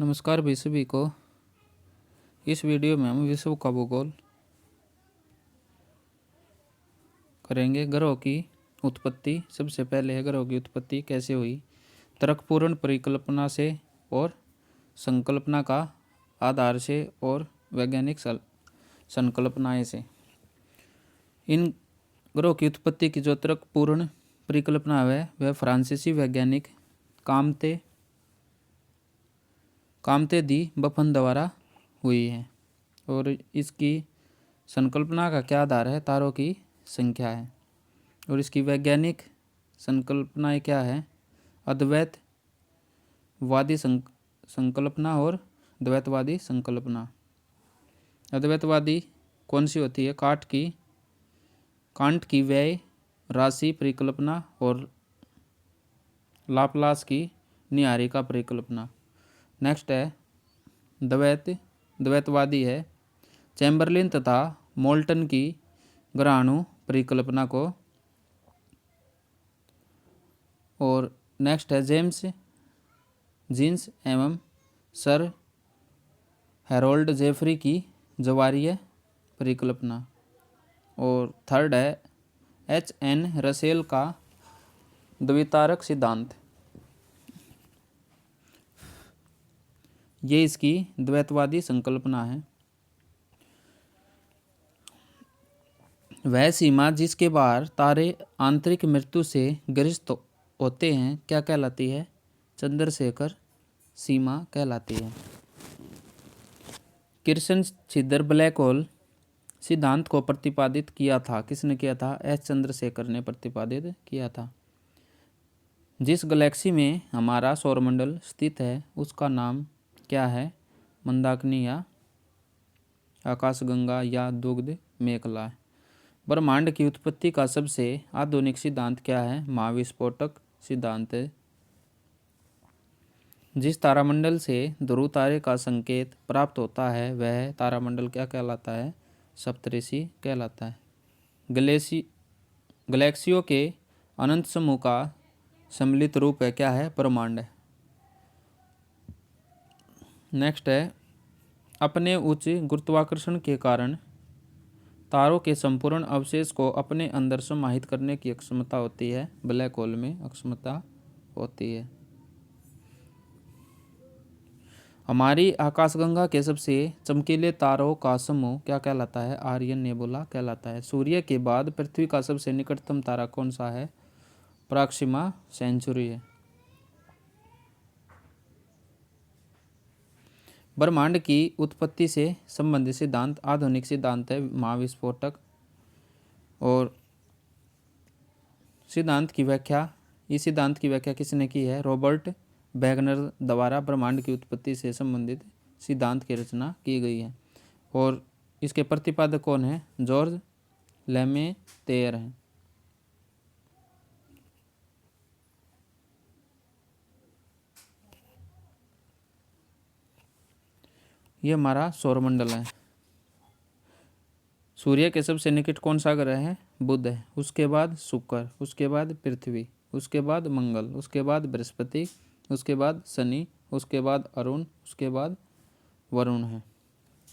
नमस्कार भाई सभी को। इस वीडियो में हम विश्व का भूगोल करेंगे। ग्रहों की उत्पत्ति। सबसे पहले है ग्रहों की उत्पत्ति कैसे हुई। तर्कपूर्ण परिकल्पना से और संकल्पना का आधार से और वैज्ञानिक संकल्पनाएं से। इन ग्रहों की उत्पत्ति की जो तर्कपूर्ण परिकल्पना है वह फ्रांसीसी वैज्ञानिक कामते दी बफन द्वारा हुई है। और इसकी संकल्पना का क्या आधार है, तारों की संख्या है। और इसकी वैज्ञानिक संकल्पनाएं क्या है, अद्वैतवादी संकल्पना और द्वैतवादी संकल्पना। अद्वैतवादी कौन सी होती है, कांट की व्यय राशि परिकल्पना और लाप्लास की निहारिका परिकल्पना। नेक्स्ट है द्वैतवादी है चैम्बरलिन तथा मोल्टन की ग्रहाणु परिकल्पना को। और नेक्स्ट है जीन्स एवं सर हैरोल्ड जेफरी की ज्वारीय परिकल्पना। और थर्ड है H.N. रसेल का द्वितारक सिद्धांत। ये इसकी द्वैतवादी संकल्पना है। वह सीमा जिसके बाहर तारे आंतरिक मृत्यु से ग्रस्त होते हैं क्या कहलाती है, चंद्रशेखर सीमा कहलाती है। किर्सन छिद्र ब्लैक होल सिद्धांत को प्रतिपादित किया था, किसने किया था, एस चंद्रशेखर ने प्रतिपादित किया था। जिस गैलेक्सी में हमारा सौरमंडल स्थित है उसका नाम क्या है, मंदाकिनी या आकाशगंगा या दुग्ध मेखला। ब्रह्मांड की उत्पत्ति का सबसे आधुनिक सिद्धांत क्या है, महाविस्फोटक सिद्धांत है। जिस तारामंडल से ध्रुव तारे का संकेत प्राप्त होता है वह तारामंडल क्या कहलाता है, सप्तऋषि कहलाता है। गैलेक्सियों के अनंत समूह का सम्मिलित रूप है क्या है, ब्रह्मांड। नेक्स्ट है अपने उच्च गुरुत्वाकर्षण के कारण तारों के संपूर्ण अवशेष को अपने अंदर समाहित करने की क्षमता होती है, ब्लैक होल में अक्षमता होती है। हमारी आकाशगंगा के सबसे चमकीले तारों का समूह क्या कहलाता है, आर्यन नेबुला कहलाता है। सूर्य के बाद पृथ्वी का सबसे निकटतम तारा कौन सा है, प्रॉक्सिमा सेंचुरी है। ब्रह्मांड की उत्पत्ति से संबंधित सिद्धांत आधुनिक सिद्धांत है, महाविस्फोटक। और इस सिद्धांत की व्याख्या किसने की है, रॉबर्ट वैगनर द्वारा ब्रह्मांड की उत्पत्ति से संबंधित सिद्धांत की रचना की गई है। और इसके प्रतिपादक कौन है, जॉर्ज लेमेतेयर हैं। ये हमारा सौरमंडल है। सूर्य के सबसे निकट कौन सा ग्रह है, बुध है। उसके बाद शुक्र, उसके बाद पृथ्वी, उसके बाद मंगल, उसके बाद बृहस्पति, उसके बाद शनि, उसके बाद अरुण, उसके बाद वरुण है।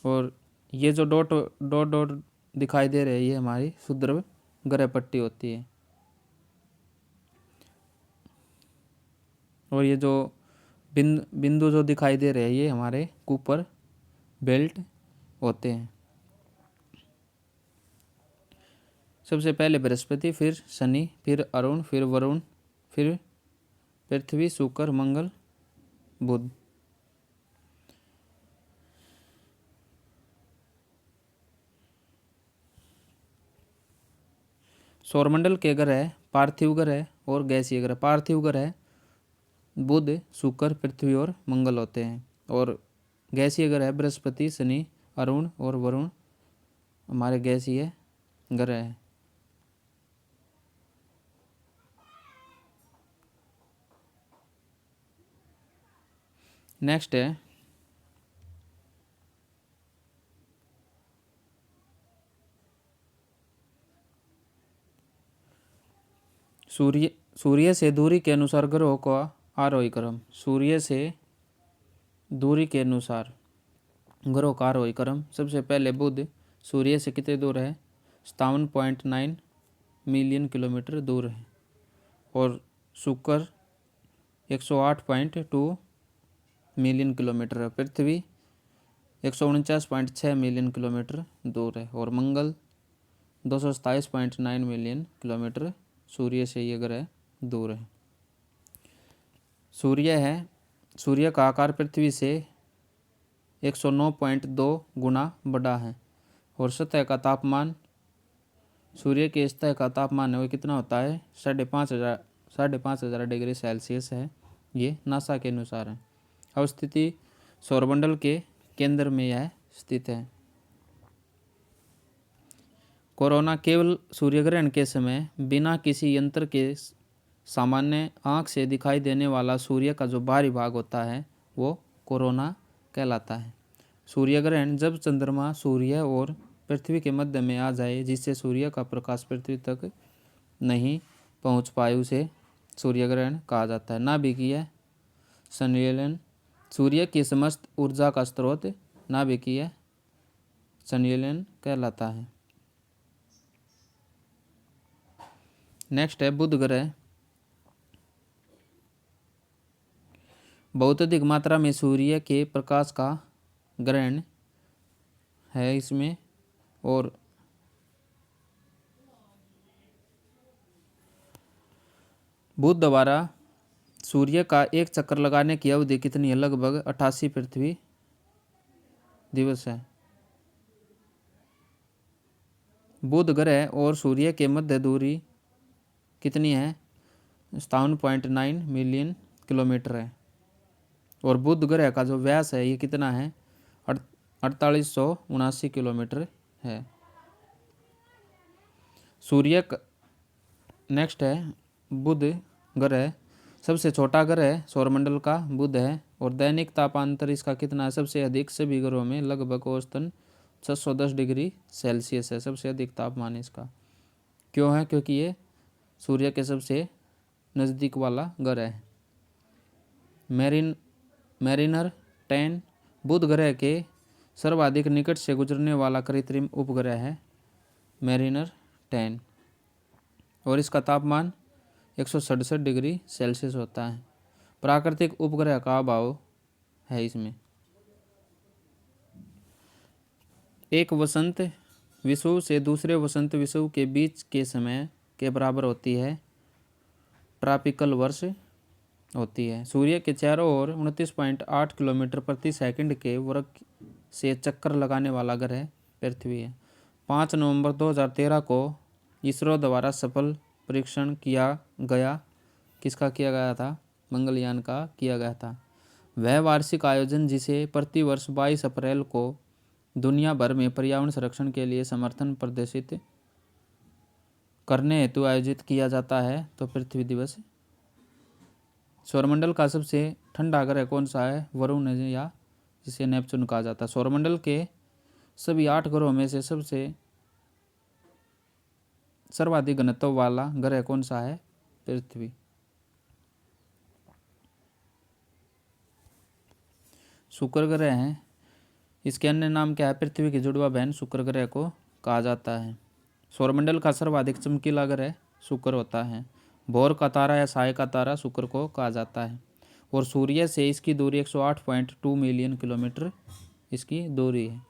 और ये जो डॉट डॉट डॉट दिखाई दे रहे हैं ये हमारी क्षुद्र ग्रह पट्टी होती है। और ये जो बिंदु जो दिखाई दे रहे हैं ये हमारे कुपर बेल्ट होते हैं। सबसे पहले बृहस्पति, फिर शनि, फिर अरुण, फिर वरुण, फिर पृथ्वी, शुक्र, मंगल, बुध। सौरमंडल के ग्रह पार्थिव ग्रह और गैसीय ग्रह। पार्थिव ग्रह बुध, शुक्र, पृथ्वी और मंगल होते हैं। और गैसीय ग्रह बृहस्पति, शनि, अरुण और वरुण हमारे गैसीय ग्रह हैं। नेक्स्ट है सूर्य से दूरी के अनुसार ग्रहों का आरोही क्रम। सूर्य से दूरी के अनुसार ग्रहों का आरोही क्रम। सबसे पहले बुध सूर्य से कितने दूर है? 57.9 मिलियन किलोमीटर दूर है। और शुक्र 108.2 मिलियन किलोमीटर है। पृथ्वी 149.6 मिलियन किलोमीटर दूर है। और मंगल 227.9 मिलियन किलोमीटर सूर्य से ये ग्रह दूर है। सूर्य का आकार पृथ्वी से 109.2 गुना बड़ा है। और सतह का तापमान, सूर्य के सतह का तापमान है वो कितना होता है? 5,500 डिग्री सेल्सियस है। ये नासा के अनुसार है। अवस्थिति सौरमंडल के केंद्र में यह स्थित है। कोरोना केवल सूर्यग्रहण के समय बिना किसी यंत्र के सामान्य आँख से दिखाई देने वाला सूर्य का जो बाहरी भाग होता है वो कोरोना कहलाता है। सूर्यग्रहण जब चंद्रमा सूर्य और पृथ्वी के मध्य में आ जाए, जिससे सूर्य का प्रकाश पृथ्वी तक नहीं पहुंच पाए, उसे सूर्यग्रहण कहा जाता है। नाभिकीय संलयन सूर्य की समस्त ऊर्जा का स्रोत नाभिकीय संलयन कहलाता है। नेक्स्ट है बुध ग्रह। बहुत अधिक मात्रा में सूर्य के प्रकाश का ग्रहण है इसमें। और बुध द्वारा सूर्य का एक चक्कर लगाने की अवधि कितनी है? लगभग 88 पृथ्वी दिवस है। बुध ग्रह और सूर्य के मध्य दूरी कितनी है? 57.9 मिलियन किलोमीटर है। और बुध ग्रह का जो व्यास है ये कितना है? 4879 किलोमीटर है। नेक्स्ट है बुध ग्रह सबसे छोटा ग्रह सौरमंडल का बुध है। और दैनिक तापांतर इसका कितना है? सबसे अधिक सभी ग्रहों में लगभग औसतन 610 डिग्री सेल्सियस है। सबसे अधिक तापमान इसका क्यों है? क्योंकि ये सूर्य के सबसे नज़दीक वाला ग्रह है। मैरिनर 10 बुध ग्रह के सर्वाधिक निकट से गुजरने वाला कृत्रिम उपग्रह है मैरिनर 10। और इसका तापमान 167 डिग्री सेल्सियस होता है। प्राकृतिक उपग्रह का अभाव है इसमें। एक वसंत विषुव से दूसरे वसंत विषुव के बीच के समय के बराबर होती है ट्रॉपिकल वर्ष होती है। सूर्य के चारों ओर 29.8 किलोमीटर प्रति सेकंड के वर्ग से चक्कर लगाने वाला ग्रह पृथ्वी है। 5 नवंबर 2013 को इसरो द्वारा सफल परीक्षण किया गया। किसका किया गया था? मंगलयान का किया गया था। वह वार्षिक आयोजन जिसे प्रति वर्ष 22 अप्रैल को दुनिया भर में पर्यावरण संरक्षण के लिए समर्थन प्रदर्शित करने हेतु आयोजित किया जाता है तो पृथ्वी दिवस। सौरमंडल का सबसे ठंडा ग्रह कौन सा है? वरुण है, या जिसे नेपच्यून कहा जाता है। सौरमंडल के सभी 8 ग्रहों में से सबसे सर्वाधिक घनत्व वाला ग्रह कौन सा है? पृथ्वी। शुक्र ग्रह है, इसके अन्य नाम क्या है? पृथ्वी की जुड़वा बहन शुक्र ग्रह को कहा जाता है। सौरमंडल का सर्वाधिक चमकीला ग्रह शुक्र होता है। भोर का तारा या साय का तारा शुक्र को कहा जाता है। और सूर्य से इसकी दूरी 108.2 मिलियन किलोमीटर इसकी दूरी है।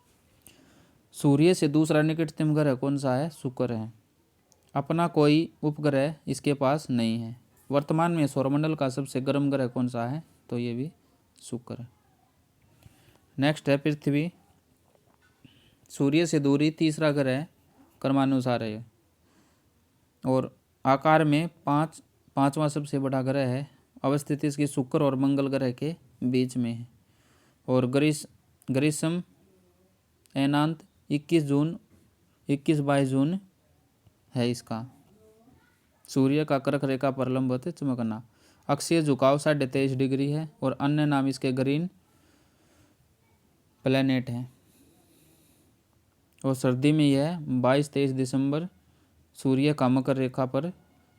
सूर्य से दूसरा निकटतम ग्रह कौन सा है? शुक्र है। अपना कोई उपग्रह इसके पास नहीं है। वर्तमान में सौरमंडल का सबसे गर्म ग्रह कौन सा है? तो ये भी शुक्र है। नेक्स्ट है पृथ्वी। सूर्य से दूरी तीसरा ग्रह क्रमानुसार है और आकार में पांचवा सबसे बड़ा ग्रह है। अवस्थिति इसकी शुक्र और मंगल ग्रह के बीच में है। और ग्रीष्म एनांत 21-22 जून है इसका। सूर्य का कर्क रेखा पर लंबवत चमकना। अक्षीय झुकाव 23.5 डिग्री है और अन्य नाम इसके ग्रीन प्लैनेट है। और सर्दी में यह 22-23 दिसंबर सूर्य का मकर रेखा पर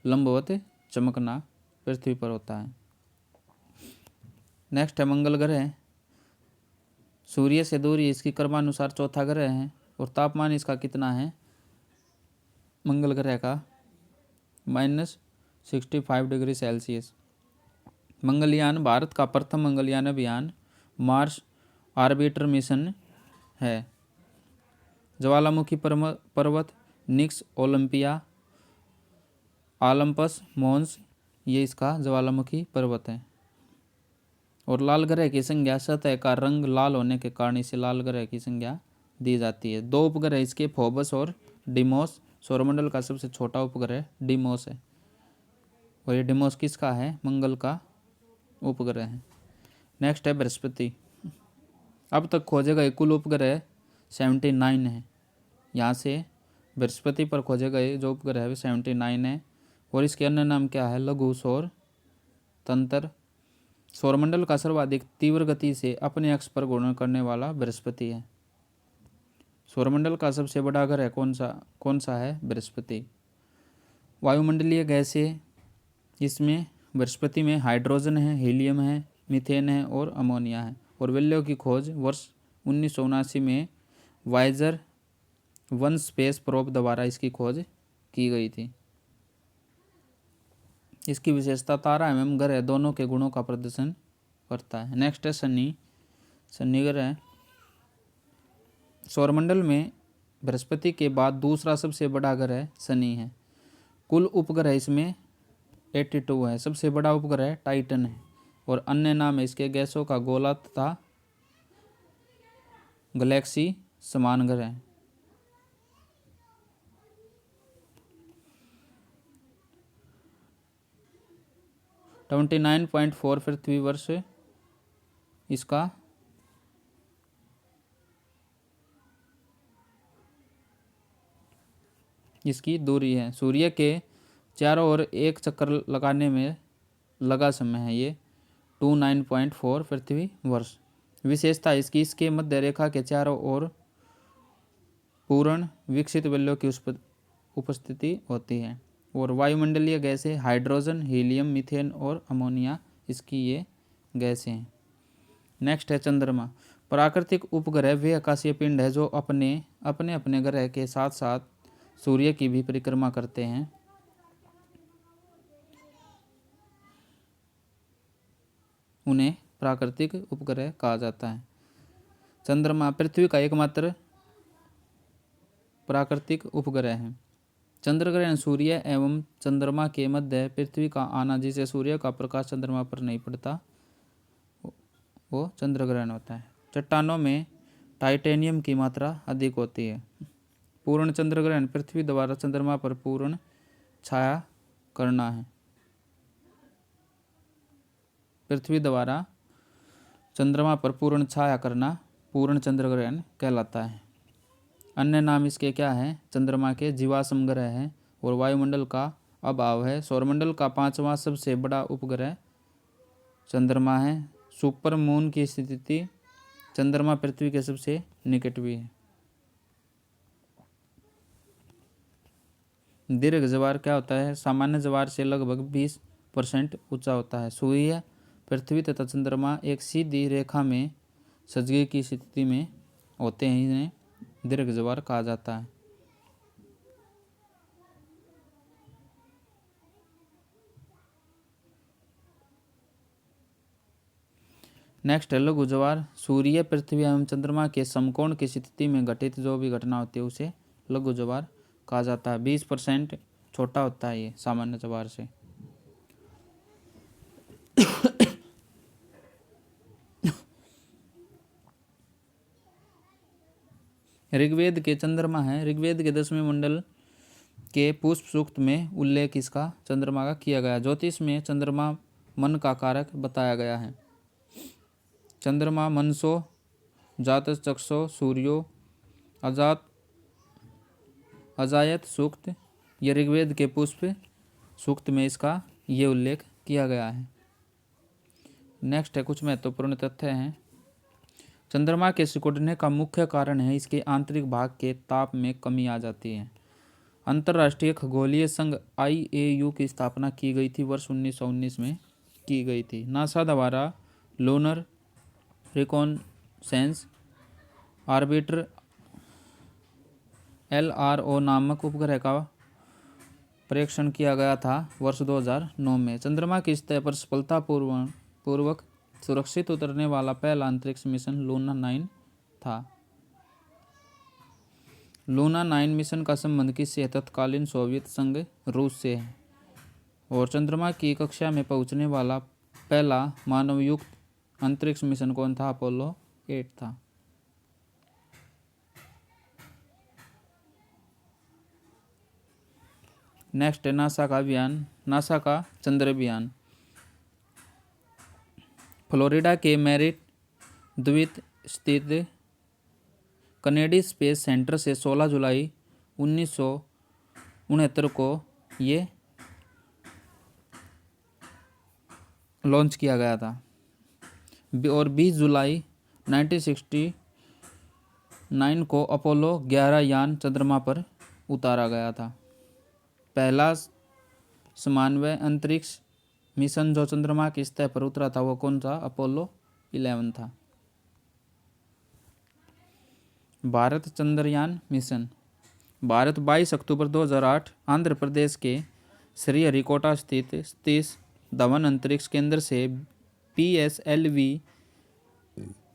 लंबवत चमकना पृथ्वी पर होता है। नेक्स्ट है मंगल ग्रह। सूर्य से दूरी इसकी क्रमानुसार चौथा ग्रह है और तापमान इसका कितना है मंगल ग्रह का -65 डिग्री सेल्सियस। मंगलयान भारत का प्रथम मंगलयान अभियान मार्स ऑर्बिटर मिशन है। ज्वालामुखी पर्वत निक्स ओलंपिया ओलंपस मोन्स, ये इसका ज्वालामुखी पर्वत है। और लाल ग्रह की संज्ञा सतह का रंग लाल होने के कारण इसे लाल ग्रह की संज्ञा दी जाती है। दो उपग्रह इसके फोबस और डिमोस। सौरमंडल का सबसे छोटा उपग्रह डिमोस है और ये डिमोस किसका है मंगल का उपग्रह है। नेक्स्ट है बृहस्पति। अब तक खोजे गए कुल उपग्रह 79 है। यहाँ से बृहस्पति पर खोजे गए जो उपग्रह है 79 है और इसके अन्य नाम क्या है लघु सौर तंत्र। सौरमंडल का सर्वाधिक तीव्र गति से अपने अक्ष पर घूर्णन करने वाला बृहस्पति है। सौरमंडल का सबसे बड़ा ग्रह कौन सा है बृहस्पति। वायुमंडलीय गैसें इसमें बृहस्पति में हाइड्रोजन है, हीलियम है, मीथेन है और अमोनिया है। और वेल्यो की खोज वर्ष 1979 में वाइजर 1 स्पेस प्रोब द्वारा इसकी खोज की गई थी। इसकी विशेषता तारा एवं ग्रह दोनों के गुणों का प्रदर्शन करता है। नेक्स्ट है शनि। शनि ग्रह सौरमंडल में बृहस्पति के बाद दूसरा सबसे बड़ा ग्रह शनि है। कुल उपग्रह इसमें 82 है। सबसे बड़ा उपग्रह टाइटन है और अन्य नाम है इसके गैसों का गोला तथा गैलेक्सी समान ग्रह। है 29.4 पृथ्वी वर्ष इसका इसकी दूरी है। सूर्य के चारों ओर एक चक्कर लगाने में लगा समय है ये 29.4 पृथ्वी वर्ष। विशेषता इसकी इसके मध्य रेखा के चारों ओर पूर्ण विकसित बलों की उपस्थिति होती है। और वायुमंडलीय गैसें हाइड्रोजन, हीलियम, मीथेन और अमोनिया इसकी ये गैसें हैं। नेक्स्ट है चंद्रमा। प्राकृतिक उपग्रह वे आकाशीय पिंड है जो अपने अपने ग्रह के साथ साथ सूर्य की भी परिक्रमा करते हैं। उन्हें प्राकृतिक उपग्रह कहा जाता है। चंद्रमा पृथ्वी का एकमात्र प्राकृतिक उपग्रह है। चंद्रग्रहण सूर्य एवं चंद्रमा के मध्य पृथ्वी का आना जिसे सूर्य का प्रकाश चंद्रमा पर नहीं पड़ता वो चंद्रग्रहण होता है। चट्टानों में टाइटेनियम की मात्रा अधिक होती है। पूर्ण चंद्रग्रहण पृथ्वी द्वारा चंद्रमा पर पूर्ण छाया करना है। पृथ्वी द्वारा चंद्रमा पर पूर्ण छाया करना पूर्ण चंद्रग्रहण कहलाता है। अन्य नाम इसके क्या है चंद्रमा के जीवाश्म ग्रह है और वायुमंडल का अभाव है। सौरमंडल का 5वां सबसे बड़ा उपग्रह चंद्रमा है। सुपर मून की स्थिति चंद्रमा पृथ्वी के सबसे निकट भी है। दीर्घ ज्वार क्या होता है सामान्य ज्वार से लगभग 20% ऊंचा होता है। सूर्य, पृथ्वी तथा चंद्रमा एक सीधी रेखा में सजगे की स्थिति में होते हैं, इन्हें दीर्घ ज्वार कहा जाता है। नेक्स्ट है लघु ज्वार। सूर्य, पृथ्वी एवं चंद्रमा के समकोण की स्थिति में घटित जो भी घटना होती है उसे लघु ज्वार कहा जाता है। 20% छोटा होता है ये सामान्य ज्वार से। ऋग्वेद के चंद्रमा है। ऋग्वेद के 10वें मंडल के पुष्प सूक्त में उल्लेख इसका चंद्रमा का किया गया। ज्योतिष में चंद्रमा मन का कारक बताया गया है। चंद्रमा मनसो जात चक्षो सूर्यो अजायत सूक्त, ये ऋग्वेद के पुष्प सूक्त में इसका ये उल्लेख किया गया है। नेक्स्ट है कुछ महत्वपूर्ण तथ्य हैं। चंद्रमा के सिकुड़ने का मुख्य कारण है इसके आंतरिक भाग के ताप में कमी आ जाती है। अंतर्राष्ट्रीय खगोलीय संघ IAU की स्थापना की गई थी वर्ष 1919 में की गई थी। नासा द्वारा लूनर रिकॉनसेंस आर्बिटर LRO नामक उपग्रह का परीक्षण किया गया था वर्ष 2009 में। चंद्रमा की सतह पर सफलतापूर्वक सुरक्षित उतरने वाला पहला अंतरिक्ष मिशन लूना 9 था। लूना 9 मिशन का संबंध किससे है? तत्कालीन सोवियत संघ रूस से है। और चंद्रमा की कक्षा में पहुंचने वाला पहला मानवयुक्त अंतरिक्ष मिशन कौन था? अपोलो 8 था। नेक्स्ट है नासा का अभियान, नासा का चंद्र अभियान। फ्लोरिडा के मैरिट द्वीप स्थित कनेडी स्पेस सेंटर से 16 जुलाई 1969 को ये लॉन्च किया गया था और 20 जुलाई 1969 को अपोलो 11 यान चंद्रमा पर उतारा गया था। पहला समन्वय अंतरिक्ष मिशन जो चंद्रमा की सतह पर उतरा था वो कौन सा? अपोलो 11 था। भारत चंद्रयान मिशन। भारत 22 अक्टूबर 2008 आंध्र प्रदेश के श्रीहरिकोटा स्थित सतीश धवन अंतरिक्ष केंद्र से PSLV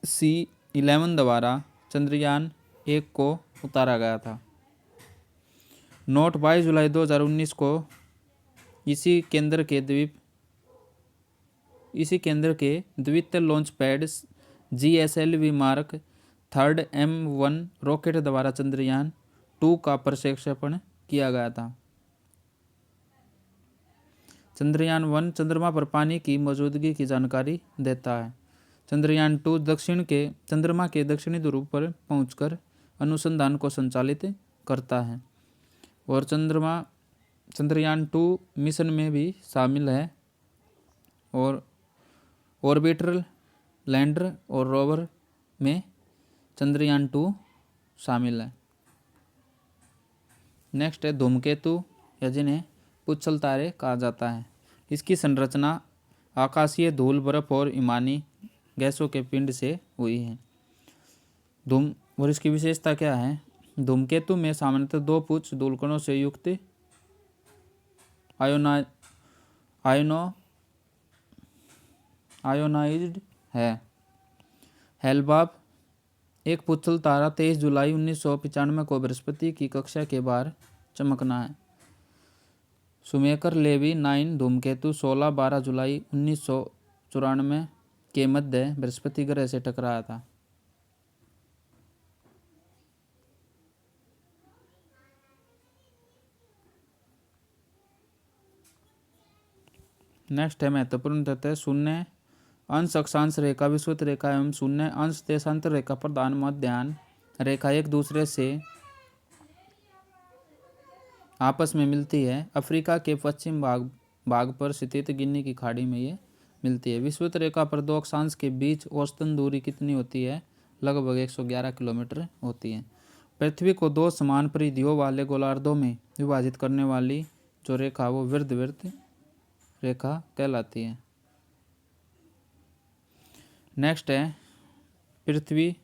C-11 द्वारा चंद्रयान 1 को उतारा गया था। नोट 22 जुलाई 2019 को इसी केंद्र के द्वितीय launch pad GSLV mark 3 M1 rocket द्वारा चंद्रयान 2 का प्रक्षेपण किया गया था। चंद्रयान 1 चंद्रमा पर पानी की मौजूदगी की जानकारी देता है। चंद्रयान 2 चंद्रमा के दक्षिणी ध्रुव पर पहुंचकर अनुसंधान को संचालित करता है। और चंद्रयान 2 मिशन में भी शामिल है और ऑर्बिटर लैंडर और रोवर में चंद्रयान 2 शामिल है। नेक्स्ट है धूमकेतु या जिन्हें पुच्छल तारे कहा जाता है। इसकी संरचना आकाशीय धूल, बर्फ और इमानी गैसों के पिंड से हुई है। और इसकी विशेषता क्या है? धूमकेतु में सामान्यतः 2 पुच्छ धूलकणों से युक्त आयोनाइज्ड है। हेलबाब एक पुच्छल तारा 23 जुलाई 1995 को बृहस्पति की कक्षा के बाहर चमकना है। शुमेकर लेवी 9 धूमकेतु 16-12 जुलाई 1994 के मध्य बृहस्पति ग्रह से टकराया था। नेक्स्ट है महत्वपूर्ण तथ्य। शून्य अंश अक्षांश रेखा, विषुवत रेखा एवं शून्य अंश देशांतर रेखा, प्रधान मध्याह्न रेखा एक दूसरे से आपस में मिलती है। अफ्रीका के पश्चिम भाग पर स्थित गिनी की खाड़ी में ये मिलती है। विषुवत रेखा पर 2 अक्षांश के बीच औसतन दूरी कितनी होती है? लगभग 111 किलोमीटर होती है। पृथ्वी को 2 समान परिधियों वाले गोलार्धों में विभाजित करने वाली जो रेखा वो दीर्घवृत्त रेखा कहलाती है। नेक्स्ट है पृथ्वी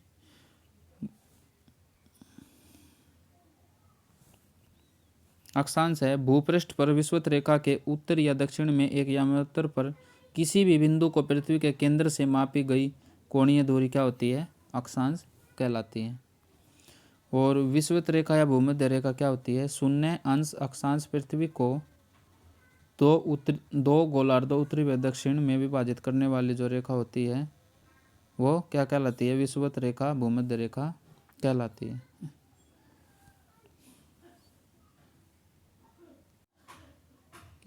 अक्षांश है। भूपृष्ठ पर विषुवत रेखा के उत्तर या दक्षिण में एक यामांतर पर किसी भी बिंदु को पृथ्वी के केंद्र से मापी गई कोणीय दूरी क्या होती है? अक्षांश कहलाती है। और विषुवत रेखा या भूमध्य रेखा क्या होती है? शून्य अंश अक्षांश पृथ्वी को 2 गोलार्धों उत्तरी व दक्षिण में विभाजित करने वाली जो रेखा होती है वो क्या कहलाती है? विषुवत रेखा, भूमध्य रेखा कहलाती है।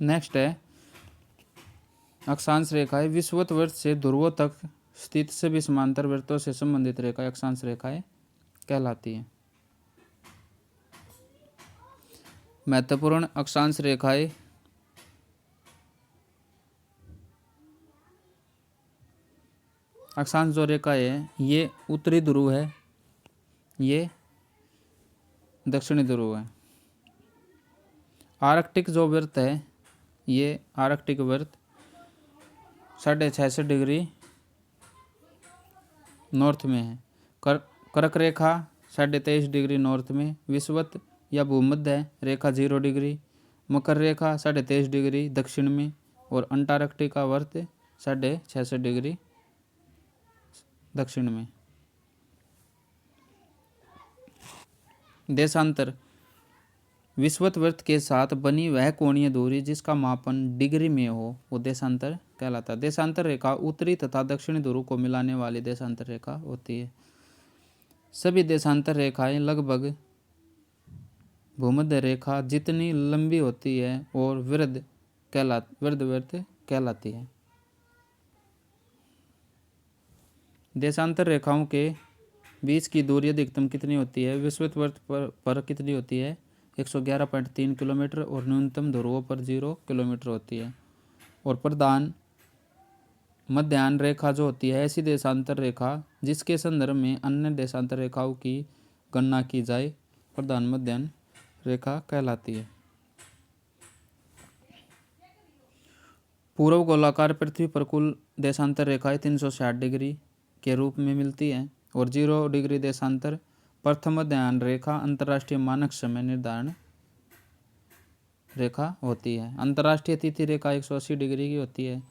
नेक्स्ट है अक्षांश रेखाएं। विषुवत वृत्त से ध्रुवों तक स्थित सभी समांतर वृत्तों से संबंधित रेखाएं अक्षांश रेखाएं कहलाती है। महत्वपूर्ण अक्षांश रेखाएं। अक्षांश जो रेखा है ये उत्तरी ध्रुव है, ये दक्षिणी ध्रुव है। आर्कटिक जो वृत्त है ये आर्कटिक वृत्त 66.5 डिग्री नॉर्थ में है। कर्क रेखा 23.5 डिग्री नॉर्थ में, विषुवत या भूमध्य रेखा 0 डिग्री, मकर रेखा 23.5 डिग्री दक्षिण में और अंटार्कटिका वर्त 66.5 डिग्री दक्षिण में। देशांतर विषुवत वृत्त के साथ बनी वह कोणीय दूरी जिसका मापन डिग्री में हो वो देशांतर कहलाता है। देशांतर रेखा उत्तरी तथा दक्षिणी ध्रुव को मिलाने वाली देशांतर रेखा होती है। सभी देशांतर रेखाएं लगभग भूमध्य रेखा जितनी लंबी होती है और वृत्त कहलाती है। देशांतर रेखाओं के बीच की दूरी अधिकतम कितनी होती है? विषुवत वृत्त पर कितनी होती है? 111.3 किलोमीटर और न्यूनतम ध्रुवों पर 0 किलोमीटर होती है। और प्रधान मध्याह्न रेखा जो होती है ऐसी देशांतर रेखा जिसके संदर्भ में अन्य देशांतर रेखाओं की गणना की जाए प्रधान मध्याह्न रेखा कहलाती है। पूर्व गोलाकार पृथ्वी पर कुल देशांतर रेखाएं 360 डिग्री के रूप में मिलती हैं और 0 डिग्री देशांतर प्रथम मध्याह्न रेखा अंतर्राष्ट्रीय मानक समय निर्धारण रेखा होती है। अंतर्राष्ट्रीय तिथि रेखा 180 डिग्री की होती है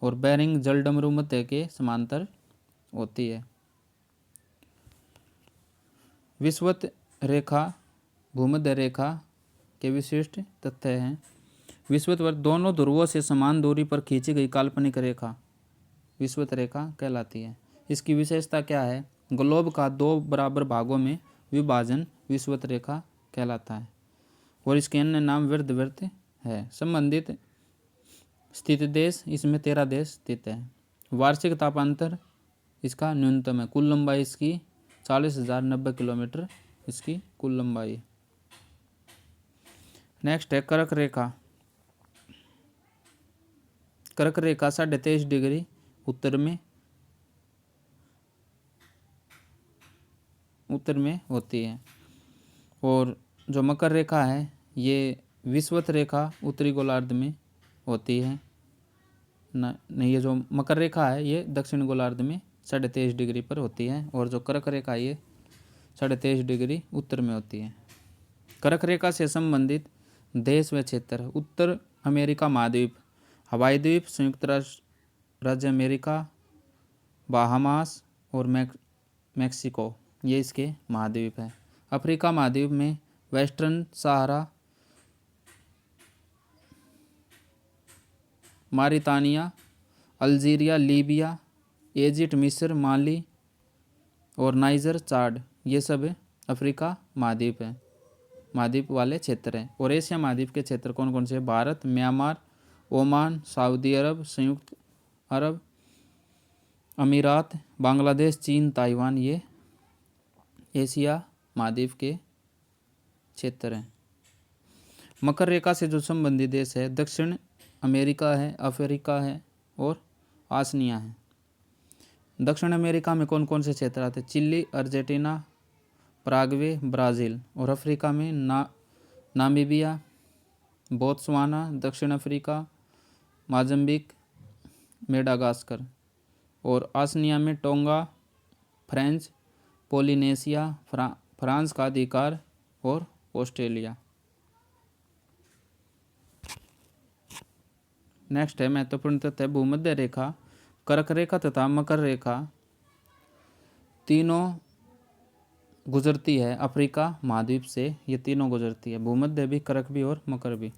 और बेरिंग जलडमरू मध्य के समांतर होती है। विषुवत रेखा भूमध्य रेखा के विशिष्ट तथ्य हैं। विषुवत वृत्त दोनों ध्रुवों से समान दूरी पर खींची गई काल्पनिक रेखा विषुवत रेखा कहलाती है। इसकी विशेषता क्या है? ग्लोब का 2 बराबर भागों में विभाजन विषुवत रेखा कहलाता है और इसके अन्य नाम वृत्त है। संबंधित स्थित देश इसमें 13 देश स्थित है। वार्षिक तापांतर इसका न्यूनतम है। कुल लंबाई इसकी 40,090 किलोमीटर इसकी कुल लंबाई। नेक्स्ट है कर्क रेखा। कर्क रेखा 23.5 डिग्री उत्तर में होती है और जो मकर रेखा है ये विषुवत रेखा उत्तरी गोलार्ध में होती है नहीं, ये जो मकर रेखा है ये दक्षिण गोलार्ध में 23.5 डिग्री पर होती है और जो कर्क रेखा ये 23.5 डिग्री उत्तर में होती है। कर्क रेखा से संबंधित देश व क्षेत्र: उत्तर अमेरिका महाद्वीप, हवाई द्वीप, संयुक्त राज्य अमेरिका, बाहामास और मैक्सिको ये इसके महाद्वीप है। अफ्रीका महाद्वीप में वेस्टर्न सहारा, मारितानिया, अल्जीरिया, लीबिया, इजिप्ट, मिस्र, माली और नाइजर, चाड ये सब अफ्रीका महाद्वीप है, महाद्वीप वाले क्षेत्र हैं। और एशिया महाद्वीप के क्षेत्र कौन कौन से? भारत, म्यांमार, ओमान, सऊदी अरब, संयुक्त अरब अमीरात, बांग्लादेश, चीन, ताइवान ये एशिया महाद्वीप के क्षेत्र हैं। मकर रेखा से जो संबंधित देश है दक्षिण अमेरिका है, अफ्रीका है और आसनिया है। दक्षिण अमेरिका में कौन कौन से क्षेत्र आते हैं? Chile, Argentina, Paraguay, Brazil. और अफ्रीका में नामीबिया, बोत्सवाना, दक्षिण अफ्रीका, मोजाम्बिक, मेडागास्कर। और आसनिया में टोंगा, फ्रेंच पोलिनेशिया, फ्रांस का अधिकार और ऑस्ट्रेलिया। नेक्स्ट है महत्वपूर्ण तथ्य: भूमध्य रेखा, कर्क रेखा तथा मकर रेखा तीनों गुजरती है अफ्रीका महाद्वीप से। ये तीनों गुजरती है, भूमध्य भी, कर्क भी और मकर भी।